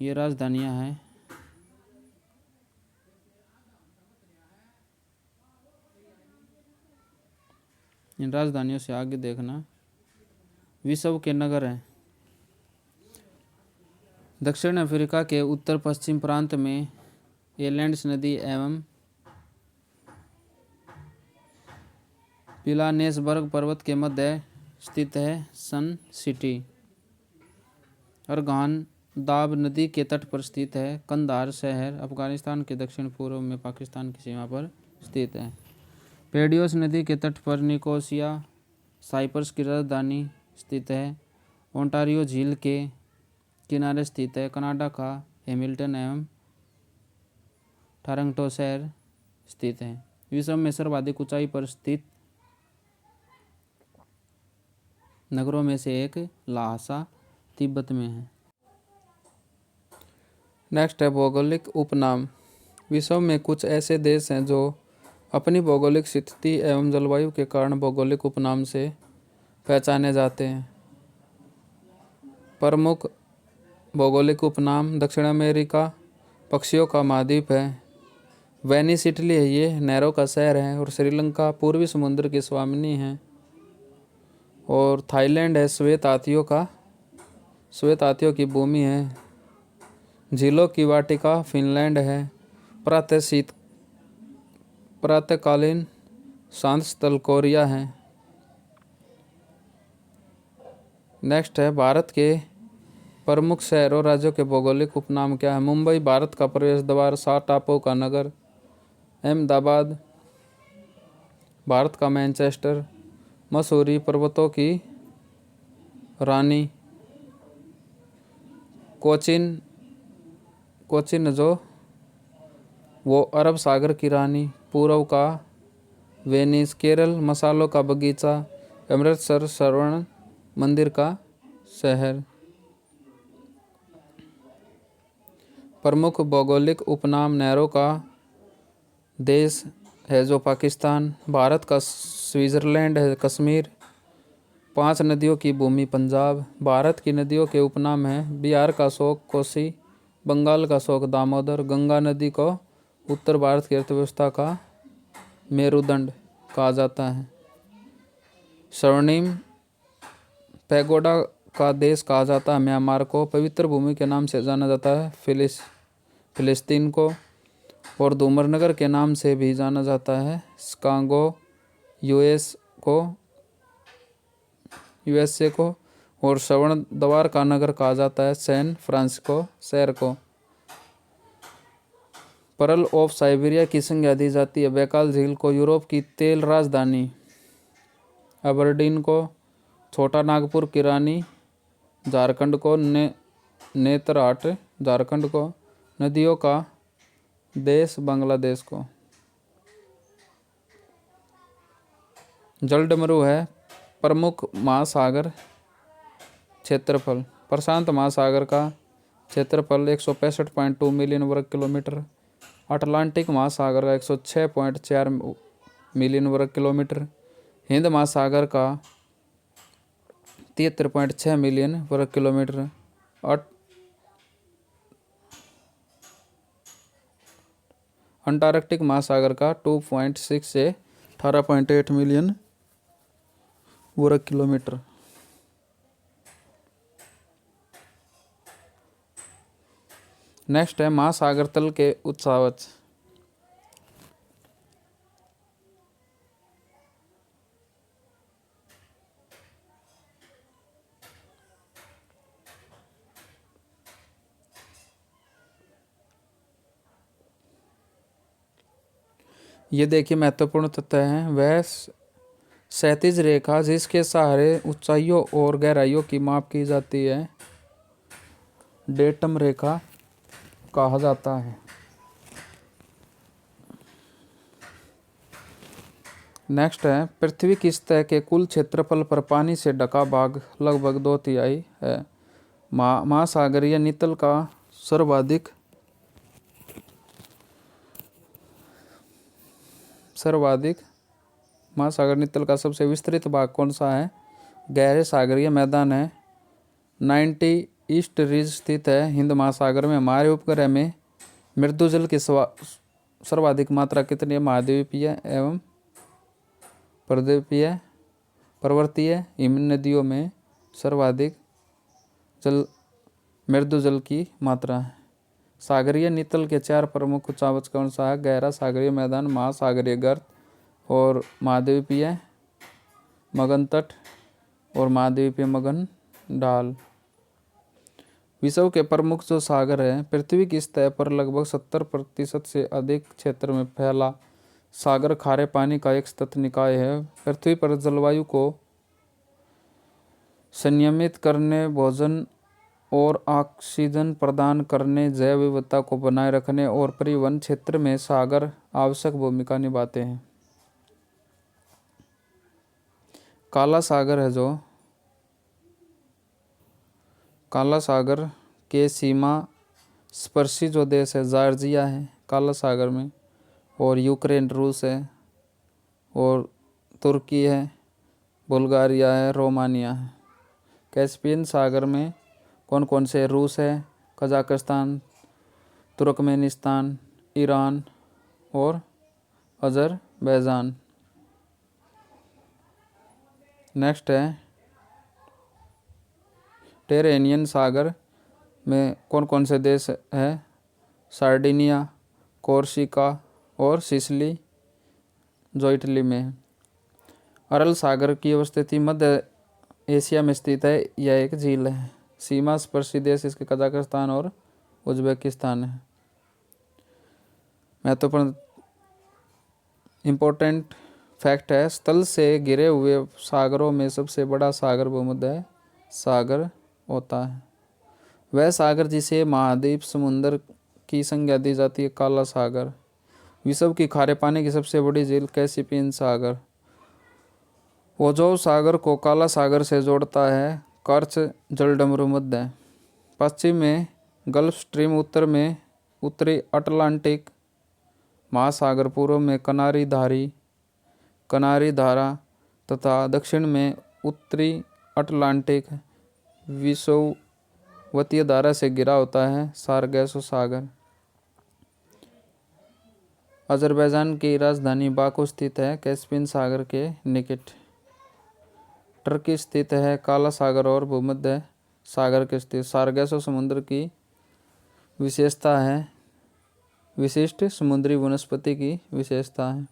ये राजधानियाँ हैं इन राजधानियों से आगे देखना विश्व के नगर हैं। दक्षिण अफ्रीका के उत्तर पश्चिम प्रांत में एलैंड्स नदी एवं पिलानेसबर्ग पर्वत के मध्य स्थित है सन सिटी। अर्गान दाब नदी के तट पर स्थित है। कंधार शहर अफगानिस्तान के दक्षिण पूर्व में पाकिस्तान की सीमा पर स्थित है। पेडियोस नदी के तट पर निकोसिया साइप्रस की राजधानी स्थित है। ओंटारियो झील के किनारे स्थित है। कनाडा का हैमिल्टन एवं टोरंटो शहर स्थित है। विश्व में सर्वाधिक ऊंचाई पर स्थित नगरों में से एक ल्हासा तिब्बत में है। नेक्स्ट है भौगोलिक उपनाम। विश्व में कुछ ऐसे देश हैं जो अपनी भौगोलिक स्थिति एवं जलवायु के कारण भौगोलिक उपनाम से पहचाने जाते हैं। प्रमुख भौगोलिक उपनाम: दक्षिण अमेरिका पक्षियों का महाद्वीप है, वेनिस इटली है, ये नहरों का शहर है, और श्रीलंका पूर्वी समुद्र की स्वामिनी है, और थाईलैंड है श्वेत हाथियों की भूमि है, झीलों की वाटिका फिनलैंड है, प्रातःकालीन शांत स्थल कोरिया है। नेक्स्ट है भारत के प्रमुख शहर और राज्यों के भौगोलिक उपनाम क्या है। मुंबई भारत का प्रवेश द्वार, 7 टापुओं का नगर, अहमदाबाद भारत का मैनचेस्टर, मसूरी पर्वतों की रानी, कोचिन जो वो अरब सागर की रानी, पूर्व का वेनिस, केरल मसालों का बगीचा, अमृतसर स्वर्ण मंदिर का शहर। प्रमुख भौगोलिक उपनाम: नहरों का देश है जो पाकिस्तान, भारत का स्विट्जरलैंड है कश्मीर, 5 नदियों की भूमि पंजाब। भारत की नदियों के उपनाम हैं: बिहार का शोक कोसी, बंगाल का शोक दामोदर, गंगा नदी को उत्तर भारत की अर्थव्यवस्था का मेरुदंड कहा जाता है। स्वर्णिम पैगोडा का देश कहा जाता है म्यांमार को, पवित्र भूमि के नाम से जाना जाता है फिलिस्तीन को, और धूमरनगर के नाम से भी जाना जाता है शिकागो यूएसए को, और स्वर्ण द्वार का नगर कहा जाता है सैन फ्रांसिस्को शहर को। पर्ल ऑफ साइबेरिया की संज्ञा दी जाती है बैकाल झील को, यूरोप की तेल राजधानी अबरडीन को, छोटा नागपुर की रानी झारखंड को, नेतरहाट झारखंड को, नदियों का देश बांग्लादेश को। जलडमरू है प्रमुख महासागर क्षेत्रफल। प्रशांत महासागर का क्षेत्रफल 165.2 मिलियन वर्ग किलोमीटर, अटलांटिक महासागर का 106.4 मिलियन वर्ग किलोमीटर, हिंद महासागर का 73.6 मिलियन वर्ग किलोमीटर, अंटार्कटिक महासागर का 2.6 से 18.8 मिलियन वर्ग किलोमीटर। नेक्स्ट है महासागर तल के उच्चावच। ये देखिए महत्वपूर्ण तथ्य हैं। वह क्षैतिज रेखा जिसके सहारे ऊंचाइयों और गहराइयों की माप की जाती है डेटम रेखा कहा जाता है। नेक्स्ट है पृथ्वी की सतह के कुल क्षेत्रफल पर पानी से ढका भाग लगभग 2/3 है। महासागरीय नितल का सर्वाधिक महासागर नितल का सबसे विस्तृत भाग कौन सा है? गहरे सागरीय मैदान है। 90 ईस्ट रिज स्थित है हिंद महासागर में। हमारे उपग्रह में मृदु जल की सर्वाधिक मात्रा कितनी है? महाद्वीपीय एवं पर्वतीय हिम नदियों में सर्वाधिक मृदु जल की मात्रा है। सागरीय नितल के 4 प्रमुख उच्चावच कौन सा है? गहरा सागरीय मैदान, महासागरीय गर्त और महाद्वीपीय मगन तट और महाद्वीपीय मगन ढाल। विश्व के प्रमुख जो सागर है, पृथ्वी की सतह पर लगभग 70% से अधिक क्षेत्र में फैला सागर खारे पानी का एक सतत निकाय है। पृथ्वी पर जलवायु को संयमित करने, भोजन और ऑक्सीजन प्रदान करने, जैव विविधता को बनाए रखने और परिवहन क्षेत्र में सागर आवश्यक भूमिका निभाते हैं। काला सागर है जो काला सागर के सीमा स्पर्शी जो देश है जॉर्जिया है काला सागर में, और यूक्रेन रूस है, और तुर्की है, बुल्गारिया है, रोमानिया है। कैस्पियन सागर में कौन कौन से? रूस है, कजाकिस्तान, तुर्कमेनिस्तान, ईरान और अजरबैजान। नेक्स्ट है टेरेनियन सागर में कौन कौन से देश है? सार्डिनिया, कोर्सिका और सिसिली जो इटली में है। अरल सागर की अवस्थिति मध्य एशिया में स्थित है। यह एक झील है। सीमा स्पर्शी देश इसके कजाकिस्तान और उज्बेकिस्तान है। महत्वपूर्ण इम्पोर्टेंट फैक्ट है, स्थल से घिरे हुए सागरों में सबसे बड़ा सागर भूमध्य सागर होता है। वह सागर जिसे महाद्वीप समुद्र की संज्ञा दी जाती है काला सागर। विश्व की खारे पानी की सबसे बड़ी झील कैस्पियन सागर। ओज़ोव सागर को काला सागर से जोड़ता है कर्च जलडमरू मध्य। पश्चिम में गल्फ स्ट्रीम, उत्तर में उत्तरी अटलांटिक महासागर, पूर्व में कनारी धारा तथा दक्षिण में उत्तरी अटलांटिक विषुवतीय धारा से घिरा होता है सारगेसो सागर। अजरबैजान की राजधानी बाकू स्थित है कैस्पियन सागर के निकट। टर्की स्थित है काला सागर और भूमध्य सागर के स्थित। सारगेसो समुद्र की विशेषता है, विशिष्ट समुद्री वनस्पति की विशेषता है।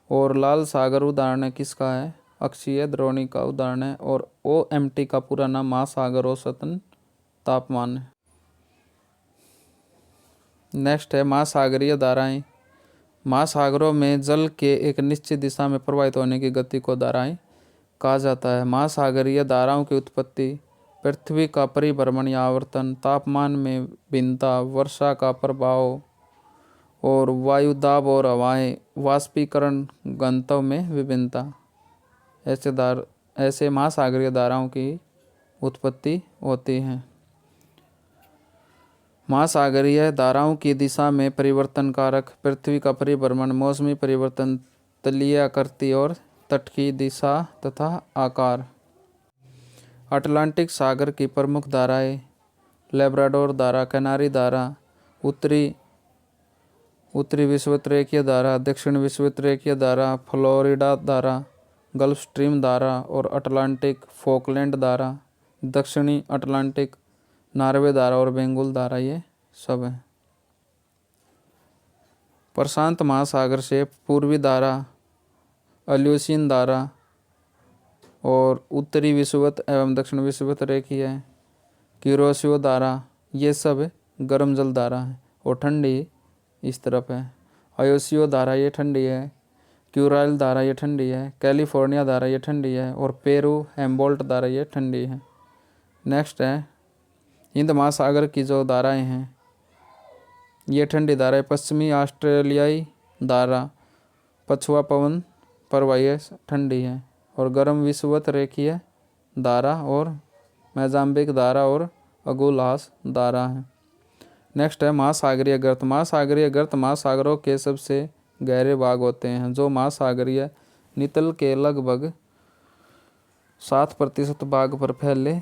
और लाल सागर उदाहरण किसका है? अक्षीय द्रोणी का उदाहरण है। और OMT का पूरा नाम महासागर औसतन तापमान है। नेक्स्ट है महासागरीय धाराएं। महासागरों में जल के एक निश्चित दिशा में प्रवाहित होने की गति को धाराएं कहा जाता है। महासागरीय धाराओं की उत्पत्ति पृथ्वी का परिभ्रमण या आवर्तन, तापमान में भिन्नता, वर्षा का प्रभाव और वायु दाब और हवाएं वाष्पीकरण घनत्व में विभिन्नता, ऐसे महासागरीय धाराओं की उत्पत्ति होती है। महासागरीय धाराओं की दिशा में परिवर्तन कारक पृथ्वी का परिभ्रमण, मौसमी परिवर्तन, तलीय आकृति और तट की दिशा तथा आकार। अटलांटिक सागर की प्रमुख धाराएं लेब्राडोर धारा, कैनारी धारा, उत्तरी विषुवतरेखीय धारा, दक्षिण विषुवतरेखीय धारा, फ्लोरिडा धारा, गल्फ स्ट्रीम धारा और अटलांटिक फोकलैंड धारा, दक्षिणी अटलांटिक नॉर्वे धारा और बेंगुल धारा, ये सब है। प्रशांत महासागर से पूर्वी धारा अल्यूसिन धारा और उत्तरी विषुवत एवं दक्षिण विषुवत रेखीय है। क्यूरोसियो धारा, ये सब गर्म जल धारा है और ठंडी इस तरफ है। अयोसियो धारा ये ठंडी है। क्यूराइल धारा ये ठंडी है। कैलिफोर्निया धारा ये ठंडी है। और पेरू हेम्बोल्ट धारा ये ठंडी है। नेक्स्ट है हिंद महासागर की जो धाराएं हैं ये ठंडी धाराएं पश्चिमी ऑस्ट्रेलियाई धारा पछुआ पवन प्रवाही ठंडी है और गर्म विषुवत रेखीय धारा और मोजाम्बिक धारा और अगुलास धारा है। नेक्स्ट है महासागरीय गर्त। महासागरीय गर्त महासागरों के सबसे गहरे भाग होते हैं जो महासागरीय नितल के लगभग 7% भाग पर फैले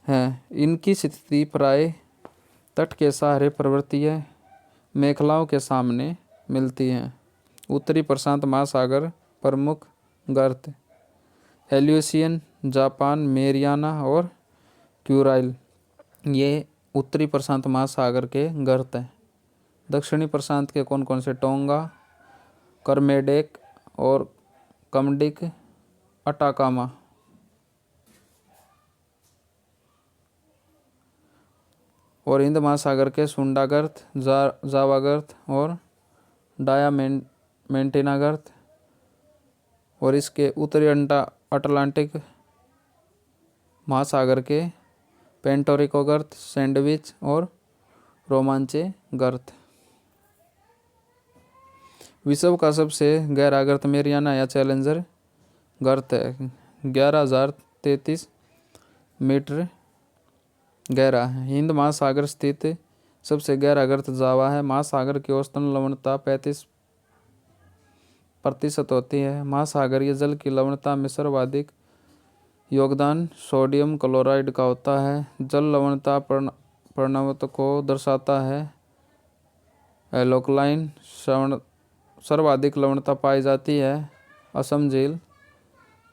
हैं। इनकी स्थिति प्राय तट के सहारे पर्वतीय मेखलाओं के सामने मिलती है। उत्तरी प्रशांत महासागर प्रमुख गर्त एल्यूसियन, जापान, मेरियाना और क्यूराइल, ये उत्तरी प्रशांत महासागर के गर्त हैं। दक्षिणी प्रशांत के कौन कौन से? टोंगा, करमेडेक और कमडिक, अटाकामा। और हिंद महासागर के सुंडा गर्त, जावा गर्त और डायामेंटिना गर्त। और इसके उत्तरी अटलांटिक महासागर के पेंटोरिको गर्त, सैंडविच और रोमांचे गर्त। विश्व का सबसे गहरा गर्त मेरियाना या चैलेंजर गर्त है। 11,033 मीटर गहरा है। हिंद महासागर स्थित सबसे गहरा गर्त जावा है। महासागर की औसतन लवणता 35% होती है। महासागरीय जल की लवणता में सर्वाधिक योगदान सोडियम क्लोराइड का होता है। जल लवणता प्रवणता को दर्शाता है। एल्कलाइन सर्वाधिक लवणता पाई जाती है। असम झील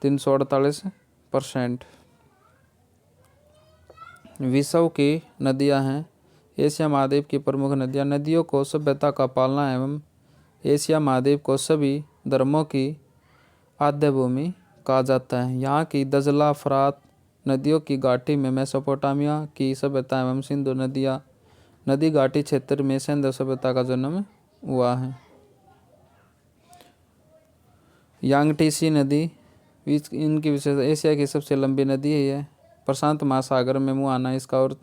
348%। विश्व की नदियां हैं। एशिया महाद्वीप की प्रमुख नदियां। नदियों को सभ्यता का पालना एवं एशिया महाद्वीप को सभी धर्मों की आद्य भूमि कहा जाता है। यहाँ की दजला फरात नदियों की घाटी में मेसोपोटामिया की सभ्यता एवं सिंधु नदी घाटी क्षेत्र में सिंधु सभ्यता का जन्म हुआ है। यांगटीसी नदी इनकी विशेषता एशिया की सबसे लंबी नदी है। यह प्रशांत महासागर में मुँह आना इसका और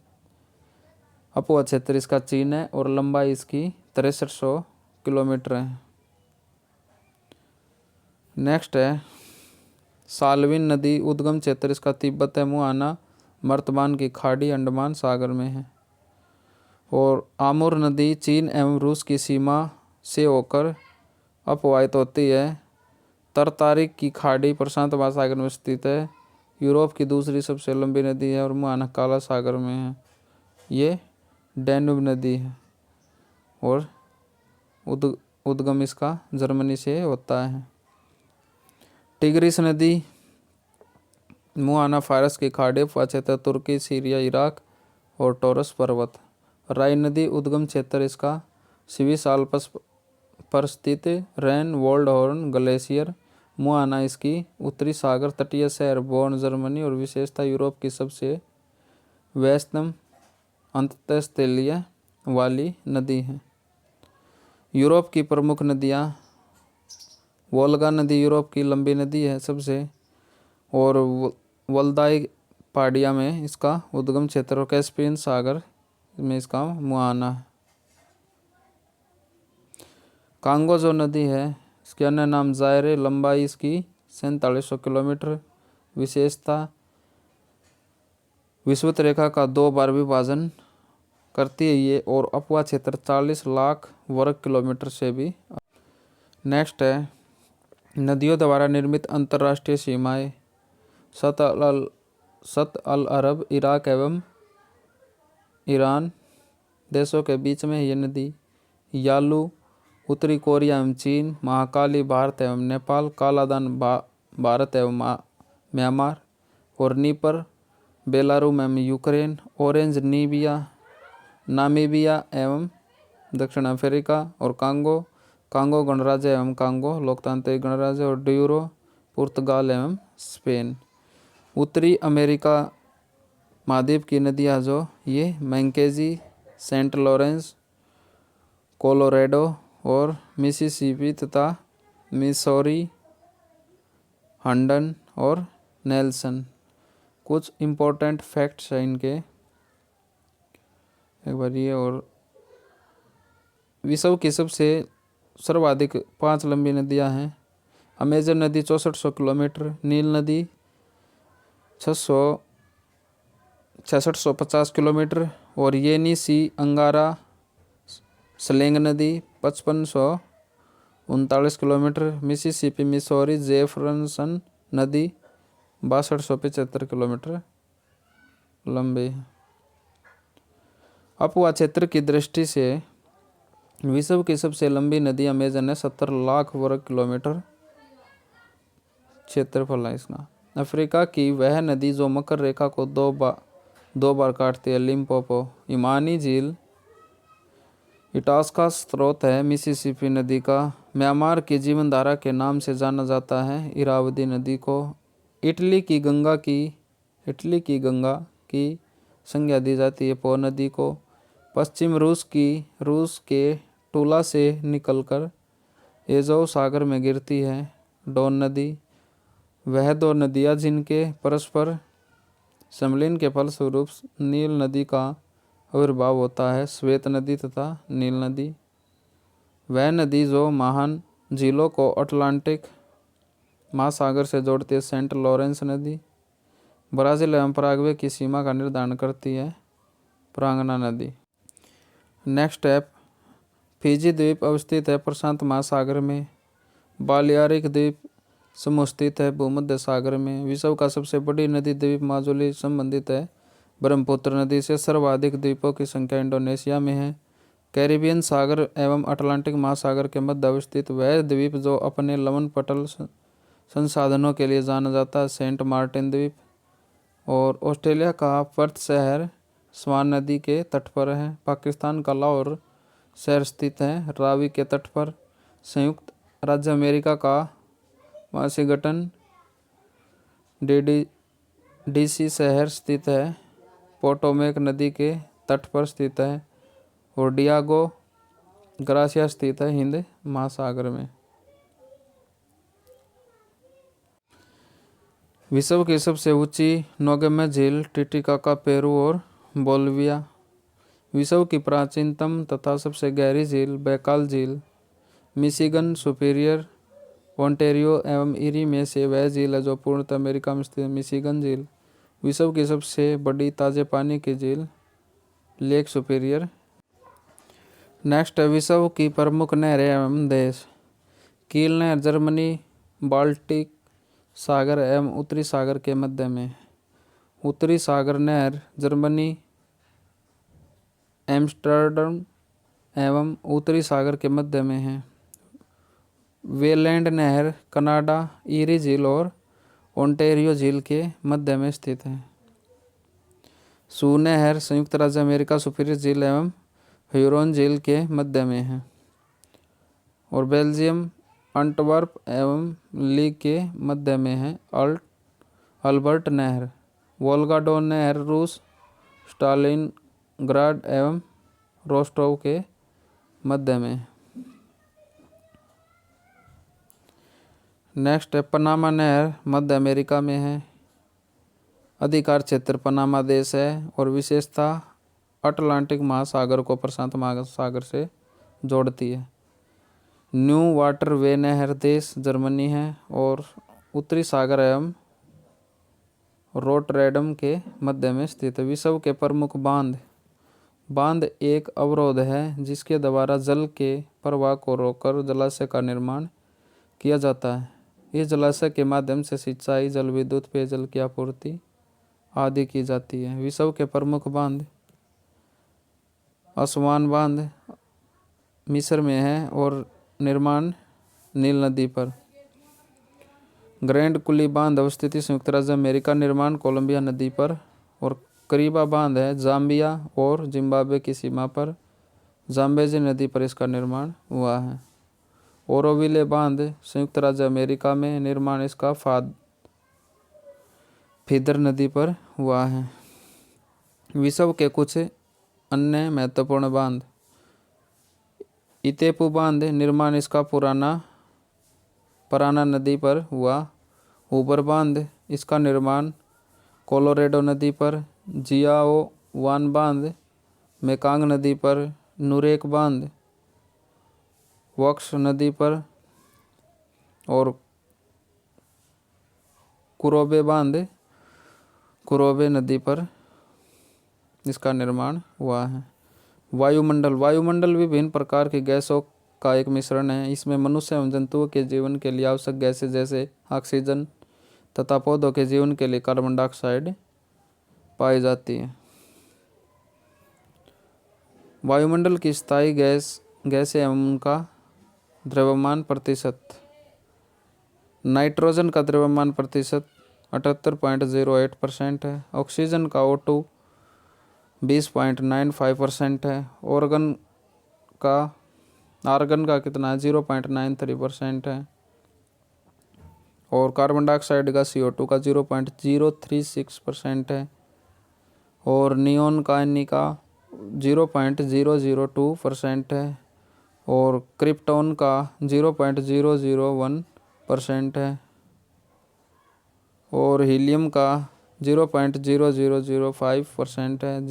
अपोह क्षेत्र इसका चीन है और लंबाई इसकी 6300 किलोमीटर है। नेक्स्ट है साल्विन नदी उद्गम क्षेत्र इसका तिब्बत है। मुँह आना मर्तबान की खाड़ी अंडमान सागर में है। और आमुर नदी चीन एवं रूस की सीमा से होकर अपवाहित होती है। तरतारिक की खाड़ी प्रशांत महासागर में स्थित है। यूरोप की दूसरी सबसे लंबी नदी है और मुँह आना काला सागर में है। ये डैन्यूब नदी है और उद्गम इसका जर्मनी से होता है। टिग्रिस नदी मुँह आना फारस की खाड़ी क्षेत्र तुर्की सीरिया इराक और टोरस पर्वत। राइन नदी उद्गम क्षेत्र इसका स्विस आल्प्स पर स्थित रेन वोल्डहॉर्न ग्लेशियर। मुँह आना इसकी उत्तरी सागर तटीय शहर बोर्न जर्मनी और विशेषता यूरोप की सबसे व्यस्तम अंतःस्थलीय वाली नदी है। यूरोप की प्रमुख नदियाँ वोल्गा नदी यूरोप की लंबी नदी है सबसे और वल्दाई पहाड़िया में इसका उद्गम क्षेत्र और कैस्पियन सागर में इसका मुँह आना है। कांगो जो नदी है इसके अन्य नाम जायरे। लंबाई इसकी 4700 किलोमीटर। विशेषता विषुवत रेखा का 2 बार विभाजन करती है ये और अपवा क्षेत्र 40 लाख वर्ग किलोमीटर से भी। नेक्स्ट है नदियों द्वारा निर्मित अंतर्राष्ट्रीय सीमाएं। सत अल अरब इराक एवं ईरान देशों के बीच में ये नदी। यालू उत्तरी कोरिया एवं चीन। महाकाली भारत एवं नेपाल। कालादान भारत एवं म्यांमार और नीपर बेलारूस एवं यूक्रेन। ऑरेंज नामीबिया एवं दक्षिण अफ्रीका और कांगो गणराज्य एवं कांगो लोकतांत्रिक गणराज्य और ड्यूरो पुर्तगाल एवं स्पेन। उत्तरी अमेरिका महाद्वीप की नदियाँ जो ये मैंकेजी सेंट लॉरेंस कोलोराडो और मिसिसिपी तथा मिसौरी हंडन और नेल्सन। कुछ इम्पोर्टेंट फैक्ट्स हैं इनके एक बार ये। और विश्व की सबसे सर्वाधिक 5 लंबी नदियां हैं। अमेजन नदी 6400 किलोमीटर। नील नदी 6650 किलोमीटर और येनीसी अंगारा स्लेंग नदी 5539 किलोमीटर। मिसिसिपी मिसौरी जेफरसन नदी 6275 किलोमीटर लंबी है। अपवा क्षेत्र की दृष्टि से विश्व की सबसे लंबी नदी अमेजन है। 70 लाख वर्ग किलोमीटर क्षेत्रफल है इसका। अफ्रीका की वह नदी जो मकर रेखा को दो बार काटती है लिम्पोपो। इमानी झील इटास्का स्रोत है मिसिसिपी नदी का। म्यांमार की जीवनधारा के नाम से जाना जाता है इरावदी नदी को। इटली की गंगा की संज्ञा दी जाती है पो नदी को। पश्चिम रूस के टूला से निकलकर एजोव सागर में गिरती है डोन नदी। वह 2 नदियाँ जिनके परस्पर सम्मिलन के फलस्वरूप नील नदी का आविर्भाव होता है श्वेत नदी तथा नील नदी। वह नदी जो महान झीलों को अटलांटिक महासागर से जोड़ती है सेंट लॉरेंस नदी। ब्राज़ील एवं पराग्वे की सीमा का निर्धारण करती है प्रांगना नदी। नेक्स्ट है फिजी द्वीप अवस्थित है प्रशांत महासागर में। बालियारिक द्वीप समूह स्थित है भूमध्य सागर में। विश्व का सबसे बड़ी नदी द्वीप माजुली संबंधित है ब्रह्मपुत्र नदी से। सर्वाधिक द्वीपों की संख्या इंडोनेशिया में है। कैरिबियन सागर एवं अटलांटिक महासागर के मध्य अवस्थित वह द्वीप जो अपने लवण पटल संसाधनों के लिए जाना जाता है सेंट मार्टिन द्वीप। और ऑस्ट्रेलिया का पर्थ शहर स्वान नदी के तट पर है। पाकिस्तान का लाहौर शहर स्थित है रावी के तट पर। संयुक्त राज्य अमेरिका का वाशिंगटन डीसी शहर स्थित है पोटोमेक नदी के तट पर स्थित है। और डियागो ग्रासिया स्थित है हिंद महासागर में। विश्व की सबसे ऊंची नौगम्य झील टिटिकाका पेरू और बोलिविया। विश्व की प्राचीनतम तथा सबसे गहरी झील बैकाल झील मिशिगन सुपीरियर ओंटेरियो एवं इरी में से वह झील है जो पूर्णतः अमेरिका में स्थित मिशिगन झील। विश्व की सबसे बड़ी ताजे पानी की झील लेक सुपीरियर। नेक्स्ट है विश्व की प्रमुख नहरें एवं देश। कील नहर जर्मनी बाल्टिक सागर एवं उत्तरी सागर के मध्य में। उत्तरी सागर नहर जर्मनी एम्स्टर्डम एवं उत्तरी सागर के मध्य में है। वेलैंड नहर कनाडा ईरी झील और ओंटेरियो झील के मध्य में स्थित है। सू नहर संयुक्त राज्य अमेरिका सुपीरियर झील एवं ह्यूरोन झील के मध्य में है। और बेल्जियम अंटवर्प एवं लीग के मध्य में है। अल्बर्ट नहर वोल्गा डोन नहर रूस स्टालिनग्राड एवं रोस्टोव के मध्य में। नेक्स्ट है पनामा नहर मध्य अमेरिका में है। अधिकार क्षेत्र पनामा देश है और विशेषता अटलांटिक महासागर को प्रशांत महासागर से जोड़ती है। न्यू वाटर वे नहर देश जर्मनी है और उत्तरी सागर एवं रोटरडैम के मध्य में स्थित है। विश्व के प्रमुख बांध एक अवरोध है जिसके द्वारा जल के प्रवाह को रोककर जलाशय का निर्माण किया जाता है। इस जलाशय के माध्यम से सिंचाई जल विद्युत पेयजल की आपूर्ति आदि की जाती है। विश्व के प्रमुख बांध असवान बांध मिस्र में है और निर्माण नील नदी पर। ग्रैंड कुली बांध अवस्थित संयुक्त राज्य अमेरिका निर्माण कोलंबिया नदी पर। और करीबा बांध है जाम्बिया और जिम्बाब्वे की सीमा पर जाम्बेजी नदी पर इसका निर्माण हुआ है। ओरोविले बांध संयुक्त राज्य अमेरिका में निर्माण इसका फीदर नदी पर हुआ है। विश्व के कुछ अन्य महत्वपूर्ण बांध इतेपू बांध निर्माण इसका पराना नदी पर हुआ। ऊबर बांध इसका निर्माण कोलोरेडो नदी पर। जियाओ वान बांध मेकांग नदी पर। नुरेक बांध वक्स नदी पर। और कुरोबे बांध कुरोबे नदी पर इसका निर्माण हुआ है। वायुमंडल विभिन्न प्रकार की गैसों का एक मिश्रण है। इसमें मनुष्य एवं जंतुओं के जीवन के लिए आवश्यक गैसें जैसे ऑक्सीजन तथा पौधों के जीवन के लिए कार्बन डाइऑक्साइड पाई जाती है। वायुमंडल की स्थायी गैसें एवं उनका द्रव्यमान प्रतिशत। नाइट्रोजन का द्रव्यमान प्रतिशत 78.08% है। ऑक्सीजन का O2 20.95% है। आर्गन का कितना है 0.93% है। और कार्बन डाइऑक्साइड का CO2 का 0.036% है। और नियोन का Ni का 0.002% है। और क्रिप्टॉन का 0.001% है। और हीलियम का 0.0005% है।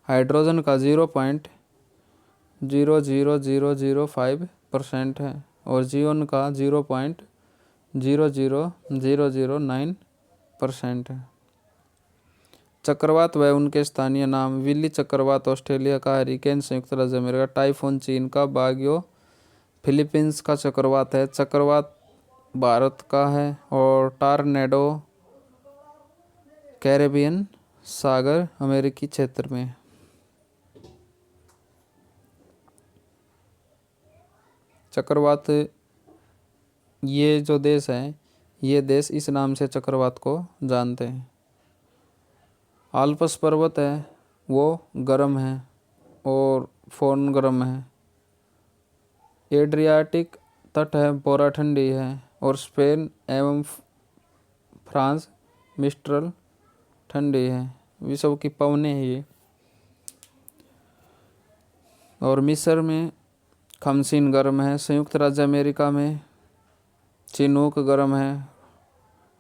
हाइड्रोजन का 0.00005% है। और जियोन का 0.00009% है। चक्रवात व उनके स्थानीय नाम। विल्ली चक्रवात ऑस्ट्रेलिया का, हरिकेन संयुक्त राज्य अमेरिका, टाइफून चीन का, बाग्यो फिलीपींस का चक्रवात है, चक्रवात भारत का है, और टॉर्नेडो कैरेबियन सागर अमेरिकी क्षेत्र में। चक्रवात, ये जो देश हैं, ये देश इस नाम से चक्रवात को जानते हैं। आल्प्स पर्वत है वो गर्म है और फोर्न गर्म है। एड्रियाटिक तट है, बोरा ठंडी है, और स्पेन एवं फ्रांस मिस्ट्रल ठंडी है। विश्व की पवनें हैं ये। और मिस्र में खमसीन गर्म है, संयुक्त राज्य अमेरिका में चिनूक गर्म है,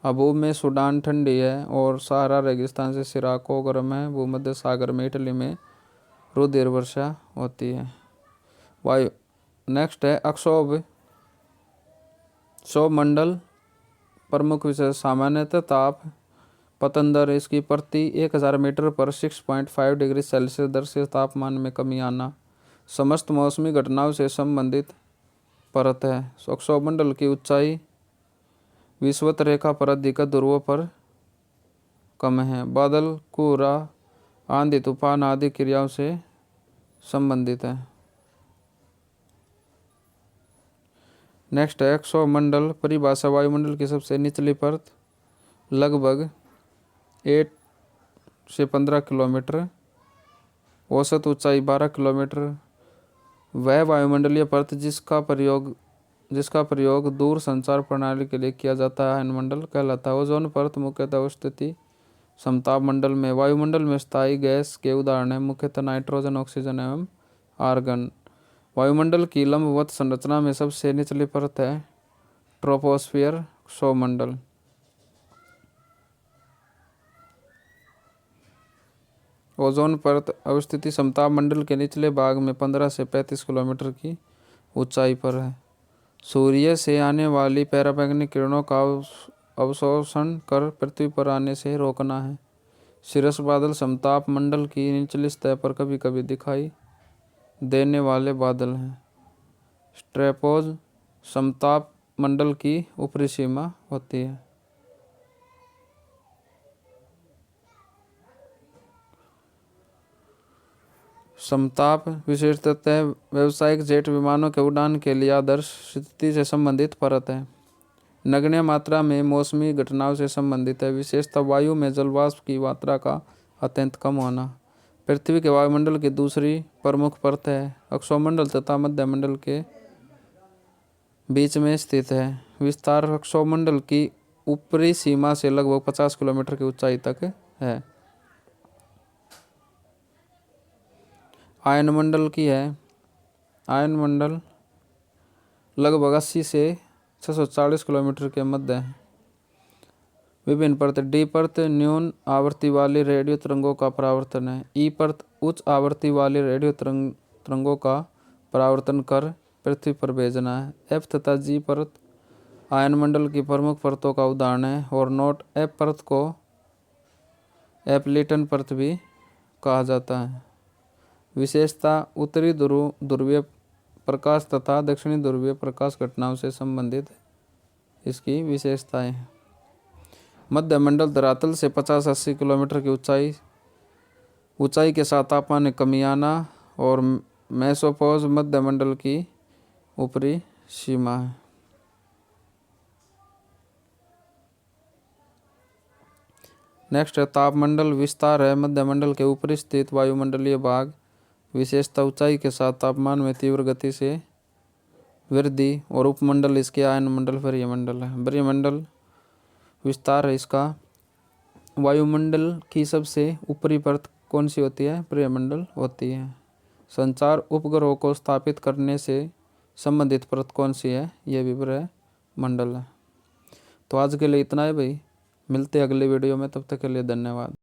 अबूब में सूडान ठंडी है, और सहारा रेगिस्तान से सिराको गर्म है। भूमध्य सागर में इटली में रुधिर वर्षा होती है। वायु नेक्स्ट है अक्षोभ मंडल। प्रमुख विषय सामान्यतः ताप पतन दर, इसकी प्रति 1000 मीटर पर 6.5 डिग्री सेल्सियस दर से तापमान में कमी आना। समस्त मौसमी घटनाओं से संबंधित परत है। अक्षोभ मंडल की ऊंचाई विषुवत रेखा पर अधिक, ध्रुवों पर कम है। बादल, कोहरा, आंधी, तूफान आदि क्रियाओं से संबंधित है। नेक्स्ट है अक्षोभ मंडल परिभाषा। वायुमंडल की सबसे निचली परत लगभग 8 से 15 किलोमीटर, औसत ऊंचाई 12 किलोमीटर। वह वायुमंडलीय परत जिसका प्रयोग दूर संचार प्रणाली के लिए किया जाता है आयनमंडल कहलाता है। ओजोन परत मुख्यतः स्थिति समताप मंडल में। वायुमंडल में स्थायी गैस के उदाहरण हैं मुख्यतः नाइट्रोजन, ऑक्सीजन एवं आर्गन। वायुमंडल की लंबवत संरचना में सबसे निचली परत है ट्रोपोस्फियर क्षोभमंडल। ओजोन परत अवस्थिति समताप मंडल के निचले भाग में 15 से 35 किलोमीटर की ऊंचाई पर है। सूर्य से आने वाली पैराबैंगनी किरणों का अवशोषण कर पृथ्वी पर आने से रोकना है। सिरस बादल समताप मंडल की निचली सतह पर कभी कभी दिखाई देने वाले बादल हैं। स्ट्रेपोज समताप मंडल की ऊपरी सीमा होती है। समताप विशेषतः व्यावसायिक जेट विमानों के उड़ान के लिए आदर्श स्थिति से संबंधित परत है। नगण्य मात्रा में मौसमी घटनाओं से संबंधित है। विशेषतः वायु में जलवाष्प की मात्रा का अत्यंत कम होना। पृथ्वी के वायुमंडल की दूसरी प्रमुख परत है अक्षोभमंडल तथा मध्यमंडल के बीच में स्थित है। विस्तार अक्षोभमंडल की ऊपरी सीमा से लगभग 50 किलोमीटर की ऊंचाई तक है। आयनमंडल की है। आयनमंडल लगभग 80 से 640 किलोमीटर के मध्य है। विभिन्न परत। डी परत न्यून आवृत्ति वाली रेडियो तरंगों का परावर्तन है। ई परत उच्च आवृत्ति वाली रेडियो तरंगों का परावर्तन कर पृथ्वी पर भेजना है। एफ तथा जी परत आयनमंडल की प्रमुख परतों का उदाहरण है। और नोट एफ परत को एप्लिटन परत भी कहा जाता है। विशेषता उत्तरी ध्रुवीय प्रकाश तथा दक्षिणी ध्रुवीय प्रकाश घटनाओं से संबंधित इसकी विशेषताएं। मध्यमंडल धरातल से 50-80 किलोमीटर की ऊंचाई के साथ तापमान में कमी आना। और मेसोपोज मध्यमंडल की ऊपरी सीमा है। नेक्स्ट है तापमंडल विस्तार है मध्यमंडल के ऊपरी स्थित वायुमंडलीय भाग। विशेषता ऊंचाई के साथ तापमान में तीव्र गति से वृद्धि। और उपमंडल इसके आयनमंडल वरीयमंडल है। वरीयमंडल विस्तार है इसका। वायुमंडल की सबसे ऊपरी परत कौन सी होती है? वरीयमंडल होती है। संचार उपग्रहों को स्थापित करने से संबंधित परत कौन सी है? यह भी वरीयमंडल है। तो आज के लिए इतना है भाई, मिलते हैं अगले वीडियो में, तब तक के लिए धन्यवाद।